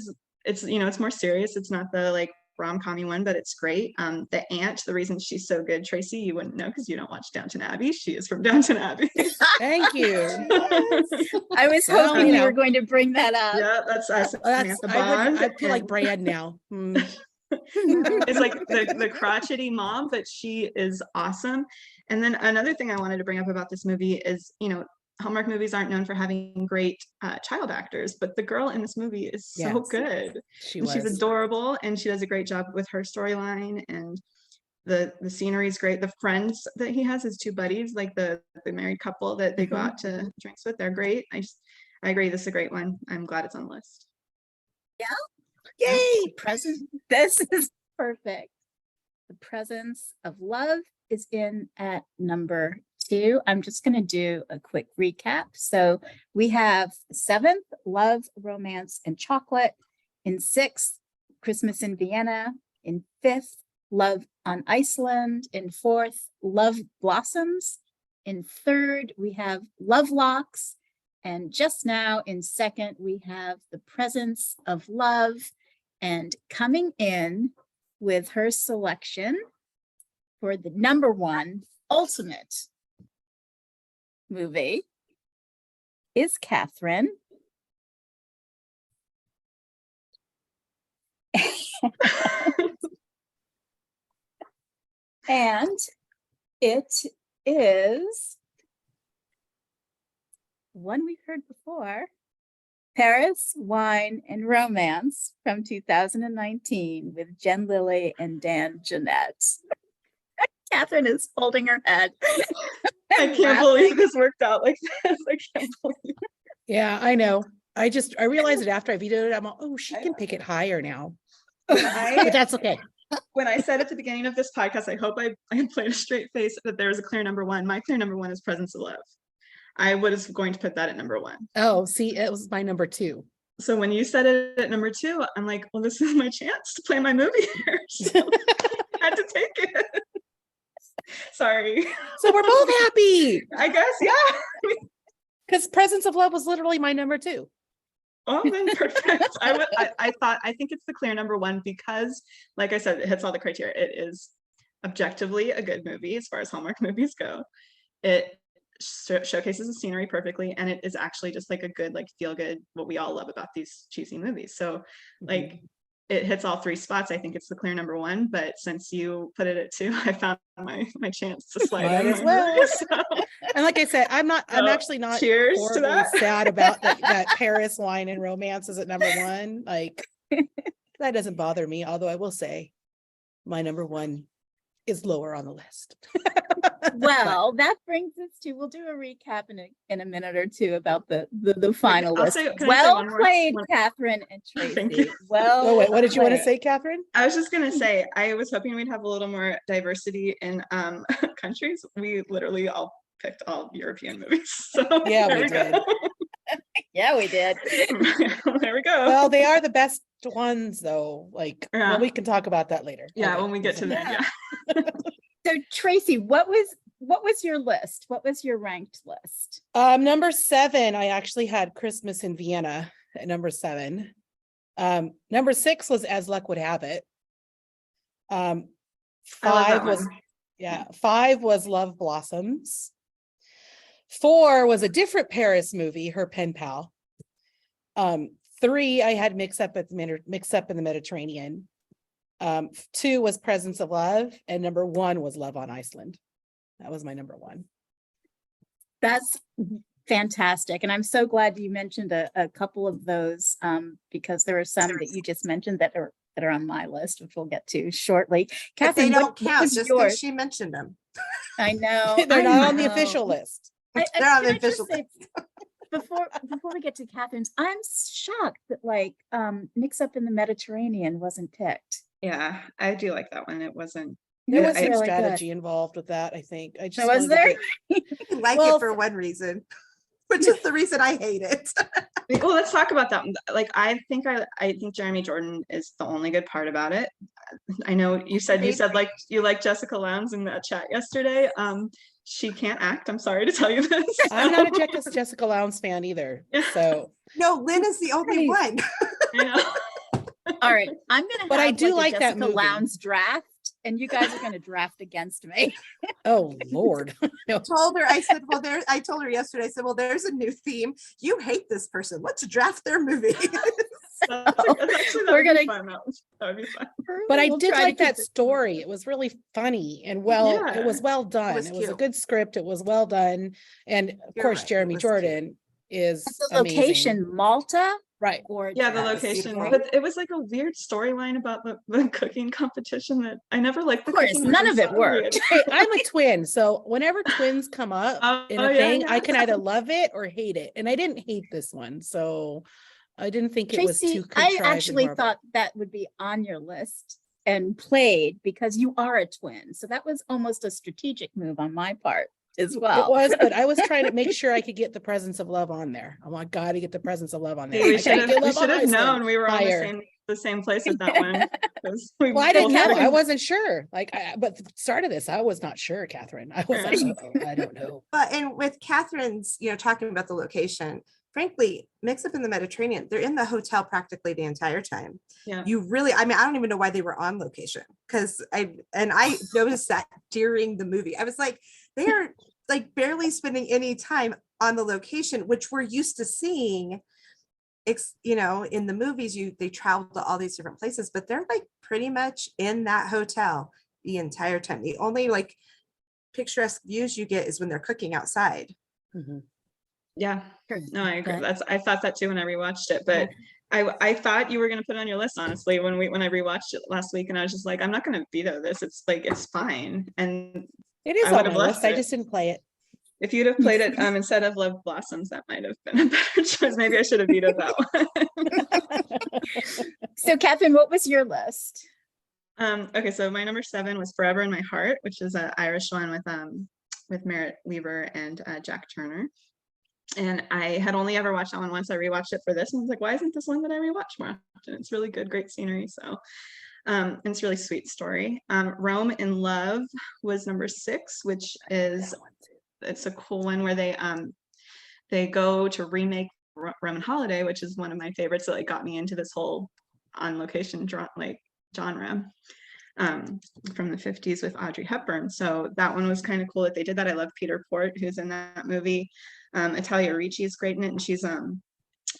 Speaker 4: it's more serious. It's not the like rom-commy one, but it's great. The aunt, the reason she's so good, Tracy, you wouldn't know because you don't watch Downton Abbey. She is from Downton Abbey.
Speaker 3: Thank you.
Speaker 1: I was
Speaker 3: Well,
Speaker 1: hoping
Speaker 3: you
Speaker 1: you
Speaker 3: know.
Speaker 1: were going to bring that up.
Speaker 4: Yeah, that's us. Samantha
Speaker 3: I feel like
Speaker 4: Bond,
Speaker 3: Brad now.
Speaker 4: it's like the crotchety mom, but she is awesome. And then another thing I wanted to bring up about this movie is, Hallmark movies aren't known for having great child actors, but the girl in this movie is so
Speaker 3: Yes.
Speaker 4: good.
Speaker 3: She's
Speaker 4: She's adorable, and she does a great job with her storyline, and the scenery is great. The friends that he has, his two buddies, like the married couple that they go out to drinks with, they're great. I agree, this is a great one. I'm glad it's on the list.
Speaker 1: Yay! This is perfect. The Presence of Love is in at number 2. I'm just going to do a quick recap. So we have 7th, Love, Romance, and Chocolate. In 6th, Christmas in Vienna. In 5th, Love on Iceland. In 4th, Love Blossoms. In 3rd, we have Love Locks. And just now in 2nd, we have The Presence of Love. And coming in with her selection for the number 1 ultimate movie is Catherine. And it is one we've heard before, Paris, Wine, and Romance from 2019 with Jen Lilly and Dan Jeanette. Catherine is holding her head.
Speaker 4: I can't believe this worked out like this. I can't believe.
Speaker 3: Yeah, I know. I realized it after I vetoed it. I'm like, oh, she can pick it higher now. But that's okay.
Speaker 4: When I said at the beginning of this podcast, I hope I played a straight face that there was a clear number 1. My clear number 1 is Presence of Love. I was going to put that at number 1.
Speaker 3: Oh, see, it was my number 2.
Speaker 4: So when you said it at number 2, I'm like, well, this is my chance to play my movie here. So I had to take it. Sorry.
Speaker 3: So we're both happy
Speaker 4: I guess, yeah.
Speaker 3: because Presence of Love was literally my number 2.
Speaker 4: Oh, then perfect. I think it's the clear number 1 because, like I said, it hits all the criteria. It is objectively a good movie as far as Hallmark movies go. It showcases the scenery perfectly, and it is actually just like a good, like, feel good, what we all love about these cheesy movies. So like it hits all 3 spots. I think it's the clear number 1, but since you put it at 2, I found my chance to slide
Speaker 3: Might
Speaker 4: in
Speaker 3: as
Speaker 4: my
Speaker 3: well.
Speaker 4: movie, so.
Speaker 3: And like I said, I'm actually not
Speaker 4: Cheers to
Speaker 3: horribly
Speaker 4: that.
Speaker 3: sad about that Paris, Wine, and Romance is at number 1. Like that doesn't bother me. Although I will say my number 1 is lower on the list.
Speaker 1: Well, that brings us to, we'll do a recap in a minute or two about the final
Speaker 4: I'll
Speaker 1: list.
Speaker 4: say- can I say
Speaker 1: Well
Speaker 4: one more-
Speaker 1: played,
Speaker 4: one-
Speaker 1: Catherine and
Speaker 4: Thank
Speaker 1: Tracy.
Speaker 4: you.
Speaker 1: Well,
Speaker 3: Oh wait, what did you want to
Speaker 1: played.
Speaker 3: say, Catherine?
Speaker 4: I was just gonna say, I was hoping we'd have a little more diversity in countries. We literally all picked all European movies. So
Speaker 3: Yeah,
Speaker 4: there
Speaker 3: we
Speaker 4: go.
Speaker 3: did.
Speaker 1: Yeah, we did.
Speaker 4: There we go.
Speaker 3: Well, they are the best ones though. Like,
Speaker 4: Yeah.
Speaker 3: well, we can talk about that later.
Speaker 4: Yeah,
Speaker 3: Okay.
Speaker 4: when we get to that, yeah.
Speaker 1: So Tracy, what was your list? What was your ranked list?
Speaker 3: Number 7, I actually had Christmas in Vienna at number 7. Number 6 was As Luck Would Have It.
Speaker 4: I love
Speaker 3: 5
Speaker 4: that
Speaker 3: was,
Speaker 4: one.
Speaker 3: yeah, 5 was Love Blossoms. 4 was a different Paris movie, Her Pen Pal. 3, I had Mix Up in the Mediterranean. 2 was Presence of Love, and number 1 was Love on Iceland. That was my number 1.
Speaker 1: That's Fantastic. And I'm so glad you mentioned a couple of those because there are some that you just mentioned that are on my list, which we'll get to shortly.
Speaker 2: But they
Speaker 1: Catherine,
Speaker 2: don't
Speaker 1: what
Speaker 2: count
Speaker 1: was
Speaker 2: just
Speaker 1: yours?
Speaker 2: because she mentioned them.
Speaker 1: I know.
Speaker 3: They're
Speaker 1: I
Speaker 3: not on the
Speaker 1: know.
Speaker 3: official list.
Speaker 2: They're on the
Speaker 1: can I just
Speaker 2: official
Speaker 1: say, before we get to Catherine's, I'm shocked that like Mix Up in the Mediterranean wasn't picked.
Speaker 4: Yeah, I do like that one. It wasn't.
Speaker 3: There
Speaker 4: Yeah,
Speaker 3: was some
Speaker 1: really good.
Speaker 3: strategy involved with that, I think. I just
Speaker 1: Was
Speaker 3: wanted to
Speaker 1: there?
Speaker 3: get-
Speaker 2: I like
Speaker 3: Well,
Speaker 2: it for one reason, which is the reason I hate it.
Speaker 4: Well, let's talk about that one. Like, I think Jeremy Jordan is the only good part about it. I know you said like you like Jessica Lowndes in that chat yesterday. She can't act. I'm sorry to tell you this.
Speaker 3: I'm not a Jessica Lowndes fan either. So,
Speaker 2: No, Lynn is the only one.
Speaker 4: I know.
Speaker 1: All right, I'm gonna.
Speaker 3: But I
Speaker 1: have,
Speaker 3: do
Speaker 1: like
Speaker 3: like
Speaker 1: a
Speaker 3: that
Speaker 1: Jessica
Speaker 3: movie.
Speaker 1: Lowndes draft, and you guys are gonna draft against me.
Speaker 3: oh Lord. No.
Speaker 2: Told her, I said, well, I told her yesterday, I said, well, there's a new theme. You hate this person. Let's draft their movie.
Speaker 1: We're gonna-
Speaker 4: That would be fun.
Speaker 3: But I
Speaker 1: We'll
Speaker 3: did
Speaker 1: try to
Speaker 3: like that
Speaker 1: keep it-
Speaker 3: story. It was really funny and it was
Speaker 4: Yeah.
Speaker 3: well done.
Speaker 2: was
Speaker 3: It was a
Speaker 2: cute.
Speaker 3: good script. It was well done. And of
Speaker 2: You're
Speaker 3: course,
Speaker 2: right, it
Speaker 3: Jeremy
Speaker 2: was cute.
Speaker 3: Jordan is
Speaker 1: The
Speaker 3: amazing.
Speaker 1: location, Malta,
Speaker 3: Right.
Speaker 1: or
Speaker 4: Yeah, the
Speaker 2: Yeah, it was
Speaker 4: location.
Speaker 2: beautiful.
Speaker 4: But it was like a weird storyline about the cooking competition that I never liked. The
Speaker 1: Of course,
Speaker 4: cooking.
Speaker 1: none
Speaker 4: I'm
Speaker 1: of it
Speaker 4: sorry.
Speaker 1: worked.
Speaker 3: Hey, I'm a twin. So whenever twins come up in a
Speaker 4: yeah,
Speaker 3: thing,
Speaker 4: yeah.
Speaker 3: I can either love it or hate it. And I didn't hate this one. So I didn't think it was
Speaker 1: Tracy,
Speaker 3: too
Speaker 1: I
Speaker 3: contrived and
Speaker 1: actually
Speaker 3: horrible.
Speaker 1: thought that would be on your list and played because you are a twin. So that was almost a strategic move on my part as well.
Speaker 3: It was, but I was trying to make sure I could get the presence of love on there. Oh my God, to get the presence of love on there.
Speaker 4: We
Speaker 3: I
Speaker 4: should
Speaker 3: can't
Speaker 4: have,
Speaker 3: get
Speaker 4: we
Speaker 3: Love on
Speaker 4: should have
Speaker 3: Iceland.
Speaker 4: known we were on
Speaker 3: Higher.
Speaker 4: the same place with that one. 'Cause we
Speaker 3: Well, I didn't
Speaker 4: both
Speaker 3: know.
Speaker 4: had
Speaker 3: I
Speaker 4: it.
Speaker 3: wasn't sure. But the start of this, I was not sure, Catherine. I was like, "Uh-oh, I don't know.
Speaker 2: But and with Catherine's, talking about the location, frankly, Mix Up in the Mediterranean, they're in the hotel practically the entire time.
Speaker 4: Yeah.
Speaker 2: You really, I mean, I don't even know why they were on location because I noticed that during the movie. I was like, they are like barely spending any time on the location, which we're used to seeing. In the movies, they travel to all these different places, but they're like pretty much in that hotel the entire time. The only like picturesque views you get is when they're cooking outside.
Speaker 3: Mhm.
Speaker 4: Yeah.
Speaker 1: Sure.
Speaker 4: No, I agree.
Speaker 1: But-
Speaker 4: I thought that too when I rewatched it, but I thought you were gonna put it on your list, honestly, when I rewatched it last week, and I was just like, I'm not gonna veto this. It's like it's fine. And
Speaker 3: It is
Speaker 4: I
Speaker 3: on
Speaker 4: would've
Speaker 3: my
Speaker 4: left
Speaker 3: list. I
Speaker 4: it.
Speaker 3: just didn't play it.
Speaker 4: if you'd have played it instead of Love Blossoms, that might have been a better choice. Maybe I should have vetoed that one.
Speaker 1: So Catherine, what was your list?
Speaker 4: Okay, so my number 7 was Forever in My Heart, which is an Irish one with Merritt Weaver and Jack Turner. And I had only ever watched that one once. I rewatched it for this and I was like, why isn't this one that I rewatch more often? It's really good, great scenery. So and it's a really sweet story. Rome in Love was number 6, which is it's a cool one where they go to remake Roman Holiday, which is one of my favorites that like got me into this whole on location genre from the 50s with Audrey Hepburn. So that one was kind of cool that they did that. I love Peter Port, who's in that movie. Italia Ricci is great in it, and she's not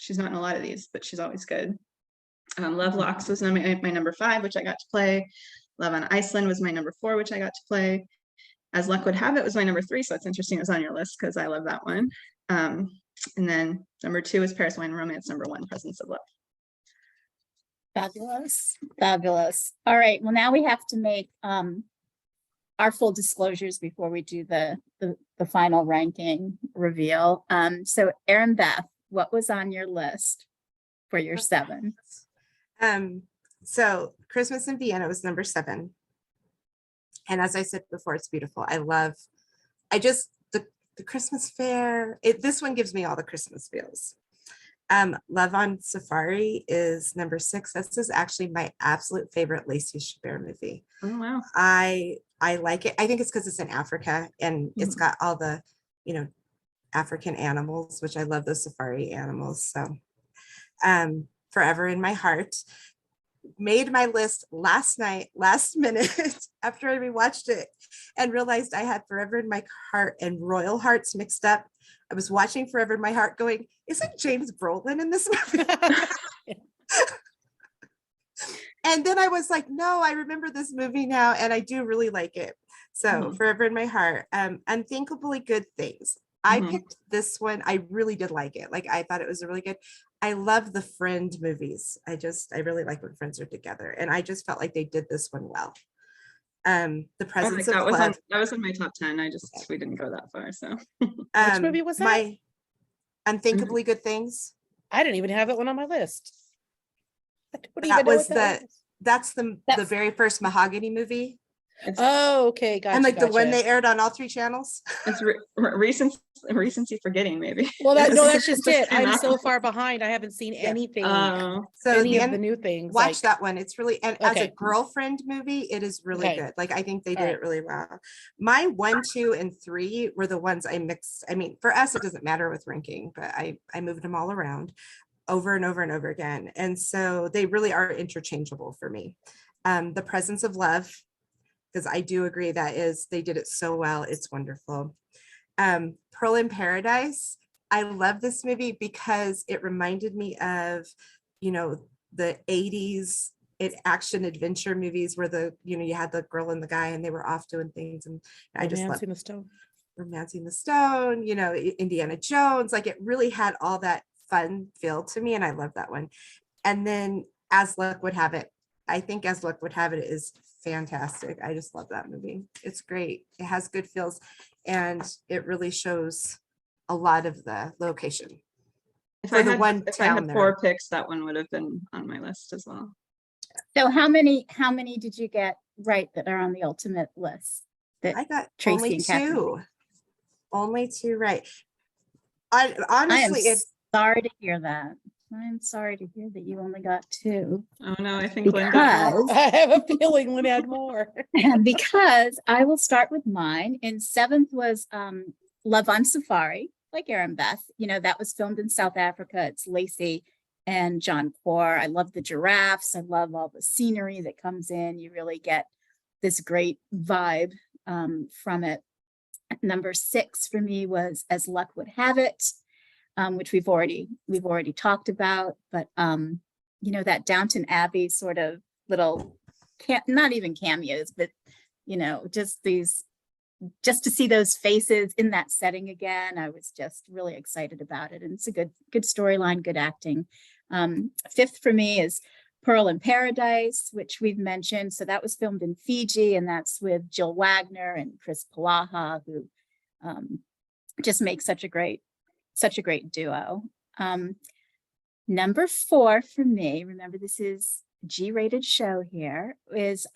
Speaker 4: in a lot of these, but she's always good. Love Locks was my number 5, which I got to play. Love on Iceland was my number 4, which I got to play. As Luck Would Have It was my number 3, so it's interesting it's on your list because I love that one. And then number 2 is Paris Wine and Romance. Number 1, Presence of Love.
Speaker 1: Fabulous. Fabulous. All right. Well, now we have to make our full disclosures before we do the final ranking reveal. So Erinbeth, what was on your list for your 7?
Speaker 2: So Christmas in Vienna was number 7. And as I said before, it's beautiful. The Christmas fair, this one gives me all the Christmas feels. Love on Safari is number 6. This is actually my absolute favorite Lacey Chabert movie.
Speaker 4: Oh, wow.
Speaker 2: I like it. I think it's because it's in Africa and it's got all the, African animals, which I love those safari animals. So Forever in My Heart made my list last night, last minute, after I rewatched it and realized I had Forever in My Heart and Royal Hearts mixed up. I was watching Forever in My Heart going, isn't James Brolin in this movie? And then I was like, no, I remember this movie now and I do really like it. So Forever in My Heart, Unthinkably Good Things. I
Speaker 4: Mhm.
Speaker 2: picked this one. I really did like it. Like I thought it was a really good. I love the Friend movies. I really like when friends are together, and I just felt like they did this one well. The
Speaker 4: I
Speaker 2: Presence
Speaker 4: like
Speaker 2: of Love.
Speaker 4: that was in my top 10. We didn't go that far. So
Speaker 3: Which movie was that?
Speaker 2: My Unthinkably Good Things.
Speaker 3: I didn't even have that one on my list. I don't
Speaker 2: That
Speaker 3: even know
Speaker 2: was
Speaker 3: what that was.
Speaker 2: That's the
Speaker 1: That's-
Speaker 2: very first Mahogany movie,
Speaker 4: it's,
Speaker 3: Oh, okay, gotcha.
Speaker 2: and like the one
Speaker 3: gotcha.
Speaker 2: they aired on all 3 channels.
Speaker 4: it's recency forgetting, maybe.
Speaker 3: Well, that's
Speaker 2: Yes.
Speaker 3: just
Speaker 4: Just
Speaker 3: it.
Speaker 4: came
Speaker 3: I'm
Speaker 4: out.
Speaker 3: so far behind. I haven't seen anything,
Speaker 2: So
Speaker 3: any of the new things.
Speaker 2: watch
Speaker 3: Like,
Speaker 2: that one. It's really, and as a
Speaker 3: Okay.
Speaker 2: girlfriend movie, it is really
Speaker 3: Okay.
Speaker 2: good. Like I think they did
Speaker 3: Alright.
Speaker 2: it really well. My 1, 2, and 3 were the ones I mixed. I mean, for us, it doesn't matter with ranking, but I moved them all around over and over and over again. And so they really are interchangeable for me. The Presence of Love, because I do agree they did it so well. It's wonderful. Pearl in Paradise. I love this movie because it reminded me of, the 80s action adventure movies where you had the girl and the guy and they were off doing things. And I just love
Speaker 3: Romancing the Stone.
Speaker 2: Romancing the Stone, Indiana Jones. Like it really had all that fun feel to me. And I love that one. And then As Luck Would Have It. I think As Luck Would Have It is fantastic. I just love that movie. It's great. It has good feels and it really shows a lot of the location.
Speaker 4: If
Speaker 2: For
Speaker 4: I
Speaker 2: the
Speaker 4: had,
Speaker 2: one
Speaker 4: if I
Speaker 2: town
Speaker 4: had
Speaker 2: there.
Speaker 4: 4 picks, that one would have been on my list as well.
Speaker 1: So how many did you get right that are on the ultimate list? That
Speaker 2: I got
Speaker 1: Tracy
Speaker 2: only
Speaker 1: and Catherine.
Speaker 2: 2. Only 2 right. I
Speaker 1: I am
Speaker 2: honestly, if
Speaker 1: sorry to hear that. I'm sorry to hear that you only got 2.
Speaker 4: Oh no, I think Lynn got more.
Speaker 1: Because
Speaker 3: I have a feeling Lynn had more.
Speaker 1: because I will start with mine. In 7th was Love on Safari, like Erinbeth. That was filmed in South Africa. It's Lacey and John Core. I love the giraffes. I love all the scenery that comes in. You really get this great vibe from it. Number 6 for me was As Luck Would Have It, which we've already talked about. But that Downton Abbey sort of little, not even cameos, but just to see those faces in that setting again, I was just really excited about it. And it's a good storyline, good acting. 5th for me is Pearl in Paradise, which we've mentioned. So that was filmed in Fiji, and that's with Jill Wagner and Chris Palaha, who just makes such a great duo. Number 4 for me, remember this is a G-rated show here, is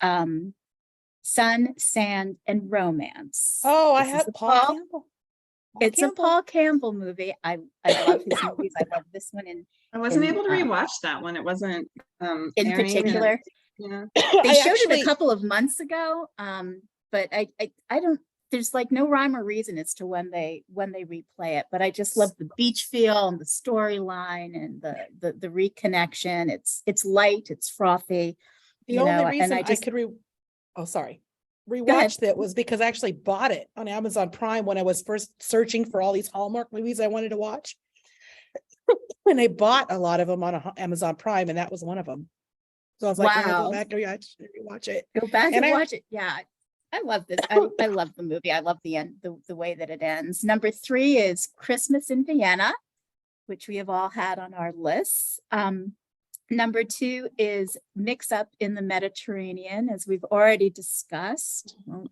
Speaker 1: Sun, Sand, and Romance.
Speaker 3: Oh, I
Speaker 1: This is
Speaker 3: had
Speaker 1: a
Speaker 3: Paul Campbell.
Speaker 1: It's a Paul Campbell movie. I love his movies. I love this one
Speaker 4: I wasn't
Speaker 1: in,
Speaker 4: able to rewatch that one. It wasn't
Speaker 1: in
Speaker 4: airing, and
Speaker 1: particular.
Speaker 4: yeah.
Speaker 1: They showed it a couple of months ago, but I don't. There's like no rhyme or reason as to when they replay it. But I just love the beach feel and the storyline and the reconnection. It's light, it's frothy.
Speaker 3: The only reason
Speaker 1: and
Speaker 3: I could rewatch it was because I actually bought it on Amazon Prime when I was first searching for all these Hallmark movies I wanted to watch. And I bought a lot of them on Amazon Prime, and that was one of them. So I was like,
Speaker 1: Wow.
Speaker 3: go back and rewatch it.
Speaker 1: Go back and
Speaker 3: I
Speaker 1: watch it. Yeah. I love this. I love the movie. I love the end, the way that it ends. Number 3 is Christmas in Vienna, which we have all had on our lists. Number 2 is Mix Up in the Mediterranean, as we've already discussed. Won't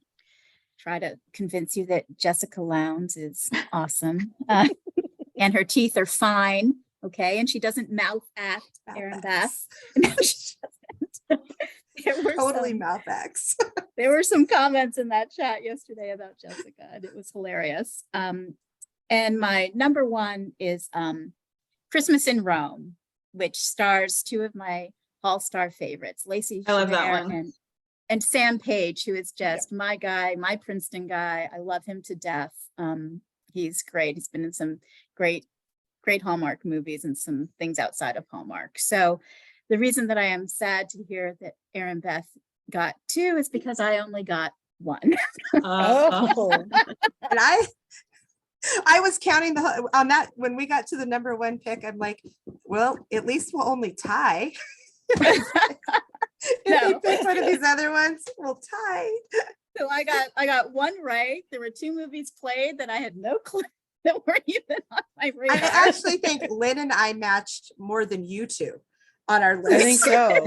Speaker 1: try to convince you that Jessica Lowndes is awesome. And her teeth are fine. Okay. And she doesn't mouth act, Erinbeth. No, she doesn't.
Speaker 2: Totally mouth acts.
Speaker 1: There were some comments in that chat yesterday about Jessica, and it was hilarious. And my number 1 is Christmas in Rome, which stars 2 of my all-star favorites, Lacey
Speaker 4: I love that
Speaker 1: Chabert
Speaker 4: one.
Speaker 1: and Sam Page, who is just my guy, my Princeton guy. I love him to death. He's great. He's been in some great Hallmark movies and some things outside of Hallmark. So the reason that I am sad to hear that Erinbeth got 2 is because I only got 1.
Speaker 3: Oh,
Speaker 2: And I was counting on that when we got to the number 1 pick. I'm like, well, at least we'll only tie. If they pick one of these other ones, we'll tie.
Speaker 1: So I got 1 right. There were 2 movies played that I had no clue that weren't even on my
Speaker 2: I
Speaker 1: radar.
Speaker 2: actually think Lynn and I matched more than you two on our list.
Speaker 3: I think so.
Speaker 4: Yeah.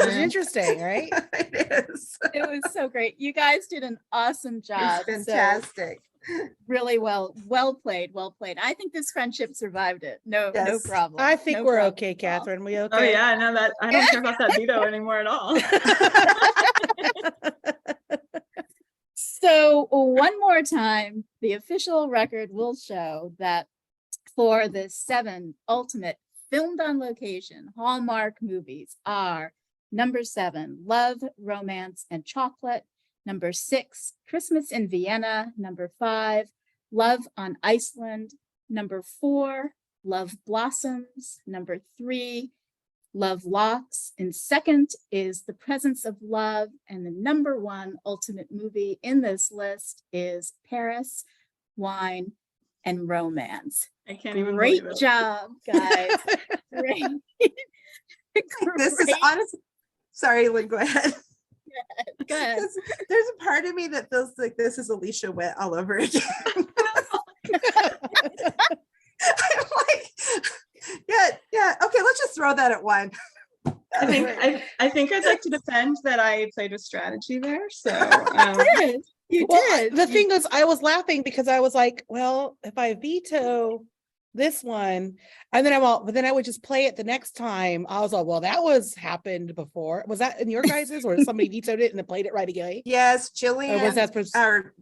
Speaker 3: It's interesting, right?
Speaker 2: It is.
Speaker 1: It was so great. You guys did an awesome job.
Speaker 2: It's
Speaker 1: So
Speaker 2: fantastic.
Speaker 1: really well played. I think this friendship survived it. No
Speaker 2: Yes.
Speaker 1: problem.
Speaker 3: I think
Speaker 1: No
Speaker 3: we're
Speaker 1: problem
Speaker 3: okay,
Speaker 1: at all.
Speaker 3: Catherine. We okay?
Speaker 4: Oh yeah, no, that I don't care about that veto anymore at all.
Speaker 1: So one more time, the official record will show that for the 7 ultimate filmed on location Hallmark movies are number 7, Love, Romance, and Chocolate. Number 6, Christmas in Vienna. Number 5, Love on Iceland. Number 4, Love Blossoms. Number 3, Love Locks. And second is The Presence of Love. And the number 1 ultimate movie in this list is Paris, Wine, and Romance.
Speaker 4: I can't even
Speaker 1: Great
Speaker 4: believe it.
Speaker 1: job, guys. Great.
Speaker 2: This is
Speaker 1: Great.
Speaker 2: honest. Sorry, Lynn, go ahead.
Speaker 1: Go ahead.
Speaker 2: There's a part of me that feels like this is Alicia Witt all over again. I'm like, yeah. Okay, let's just throw that at one.
Speaker 4: I think I'd like to defend that I played with strategy there. So
Speaker 1: You did. You
Speaker 3: Well,
Speaker 1: did.
Speaker 3: the thing is, I was laughing because I was like, well, if I veto this one, and then but then I would just play it the next time. I was like, well, that happened before. Was that in your guys's, or somebody vetoed it and then played it right again?
Speaker 2: Yes,
Speaker 3: Or was
Speaker 2: Jillian. Our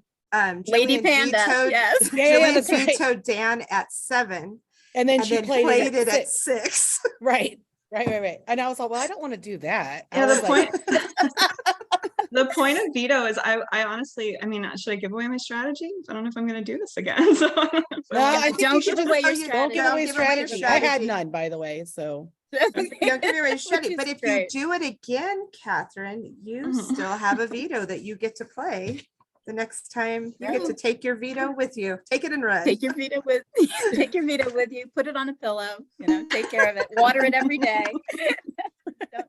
Speaker 1: Lady
Speaker 2: Jillian
Speaker 1: Panda.
Speaker 2: vetoed,
Speaker 1: Yes.
Speaker 3: Yeah,
Speaker 2: Jillian
Speaker 3: that's right.
Speaker 2: vetoed Dan at 7,
Speaker 3: And then
Speaker 2: and
Speaker 3: she
Speaker 2: then
Speaker 3: played,
Speaker 2: it at
Speaker 3: 6.
Speaker 2: 6.
Speaker 3: Right. And I was like, well, I don't want to do that. I
Speaker 4: yeah,
Speaker 3: was
Speaker 4: the
Speaker 3: like,
Speaker 4: point the point of veto is I honestly, I mean, should I give away my strategy? I don't know if I'm gonna do this again. So I don't know if
Speaker 3: no,
Speaker 4: I'm
Speaker 3: I think you
Speaker 1: Don't
Speaker 3: should
Speaker 1: give
Speaker 3: just
Speaker 1: away your
Speaker 2: you
Speaker 3: don't give
Speaker 1: strategy.
Speaker 3: away
Speaker 2: Don't give away your
Speaker 3: strategy. I had
Speaker 2: strategy.
Speaker 3: none, by the way. So
Speaker 2: You don't give me a strategy.
Speaker 1: Which
Speaker 2: But
Speaker 1: is
Speaker 2: if
Speaker 1: great.
Speaker 2: you do it again, Catherine, you
Speaker 4: Mhm.
Speaker 2: still have a veto that you get to play the next time. You get to take your veto with you. Take it and run.
Speaker 1: Take your veto with you. Put it on a pillow. Take care of it. Water it every day.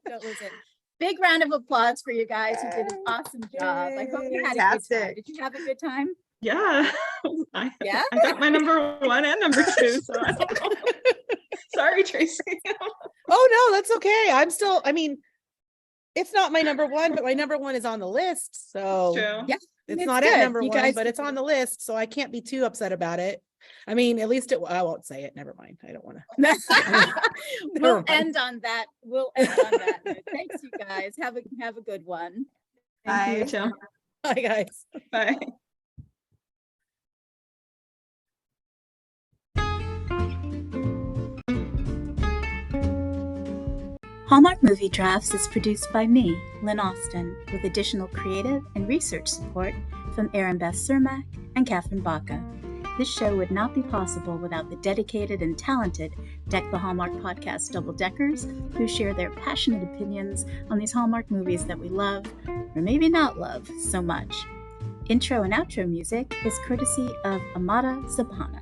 Speaker 1: don't lose it. Big round of applause for you guys who did an awesome job. I hope you had a good time.
Speaker 2: Fantastic.
Speaker 1: Did you have a good time?
Speaker 4: Yeah.
Speaker 1: Yeah?
Speaker 4: I got my number 1 and number 2. So I don't know. Sorry, Tracy.
Speaker 3: oh no, that's okay. I mean, it's not my number 1, but my number 1 is on the list. So
Speaker 4: True.
Speaker 1: Yeah.
Speaker 3: it's
Speaker 1: It's
Speaker 3: not
Speaker 1: good.
Speaker 3: at number
Speaker 1: You
Speaker 3: 1,
Speaker 1: guys
Speaker 3: but it's on the list. So I can't be too upset about it. I mean, at least I won't say it. Never mind. I don't want to.
Speaker 1: We'll
Speaker 3: mind.
Speaker 1: end on that. We'll end on that note. Thanks, you guys. Have a good one.
Speaker 4: Thank you,
Speaker 2: Bye.
Speaker 4: too.
Speaker 3: Bye, guys.
Speaker 4: Bye.
Speaker 1: Hallmark Movie Drafts is produced by me, Lynn Austin, with additional creative and research support from Erinbeth Cermak and Catherine Baca. This show would not be possible without the dedicated and talented Deck the Hallmark podcast Double Deckers, who share their passionate opinions on these Hallmark movies that we love, or maybe not love, so much. Intro and outro music is courtesy of Amada Zapana.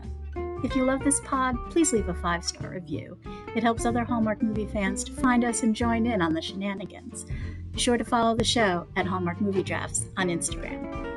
Speaker 1: If you love this pod, please leave a 5-star review. It helps other Hallmark movie fans to find us and join in on the shenanigans. Be sure to follow the show at Hallmark Movie Drafts on Instagram.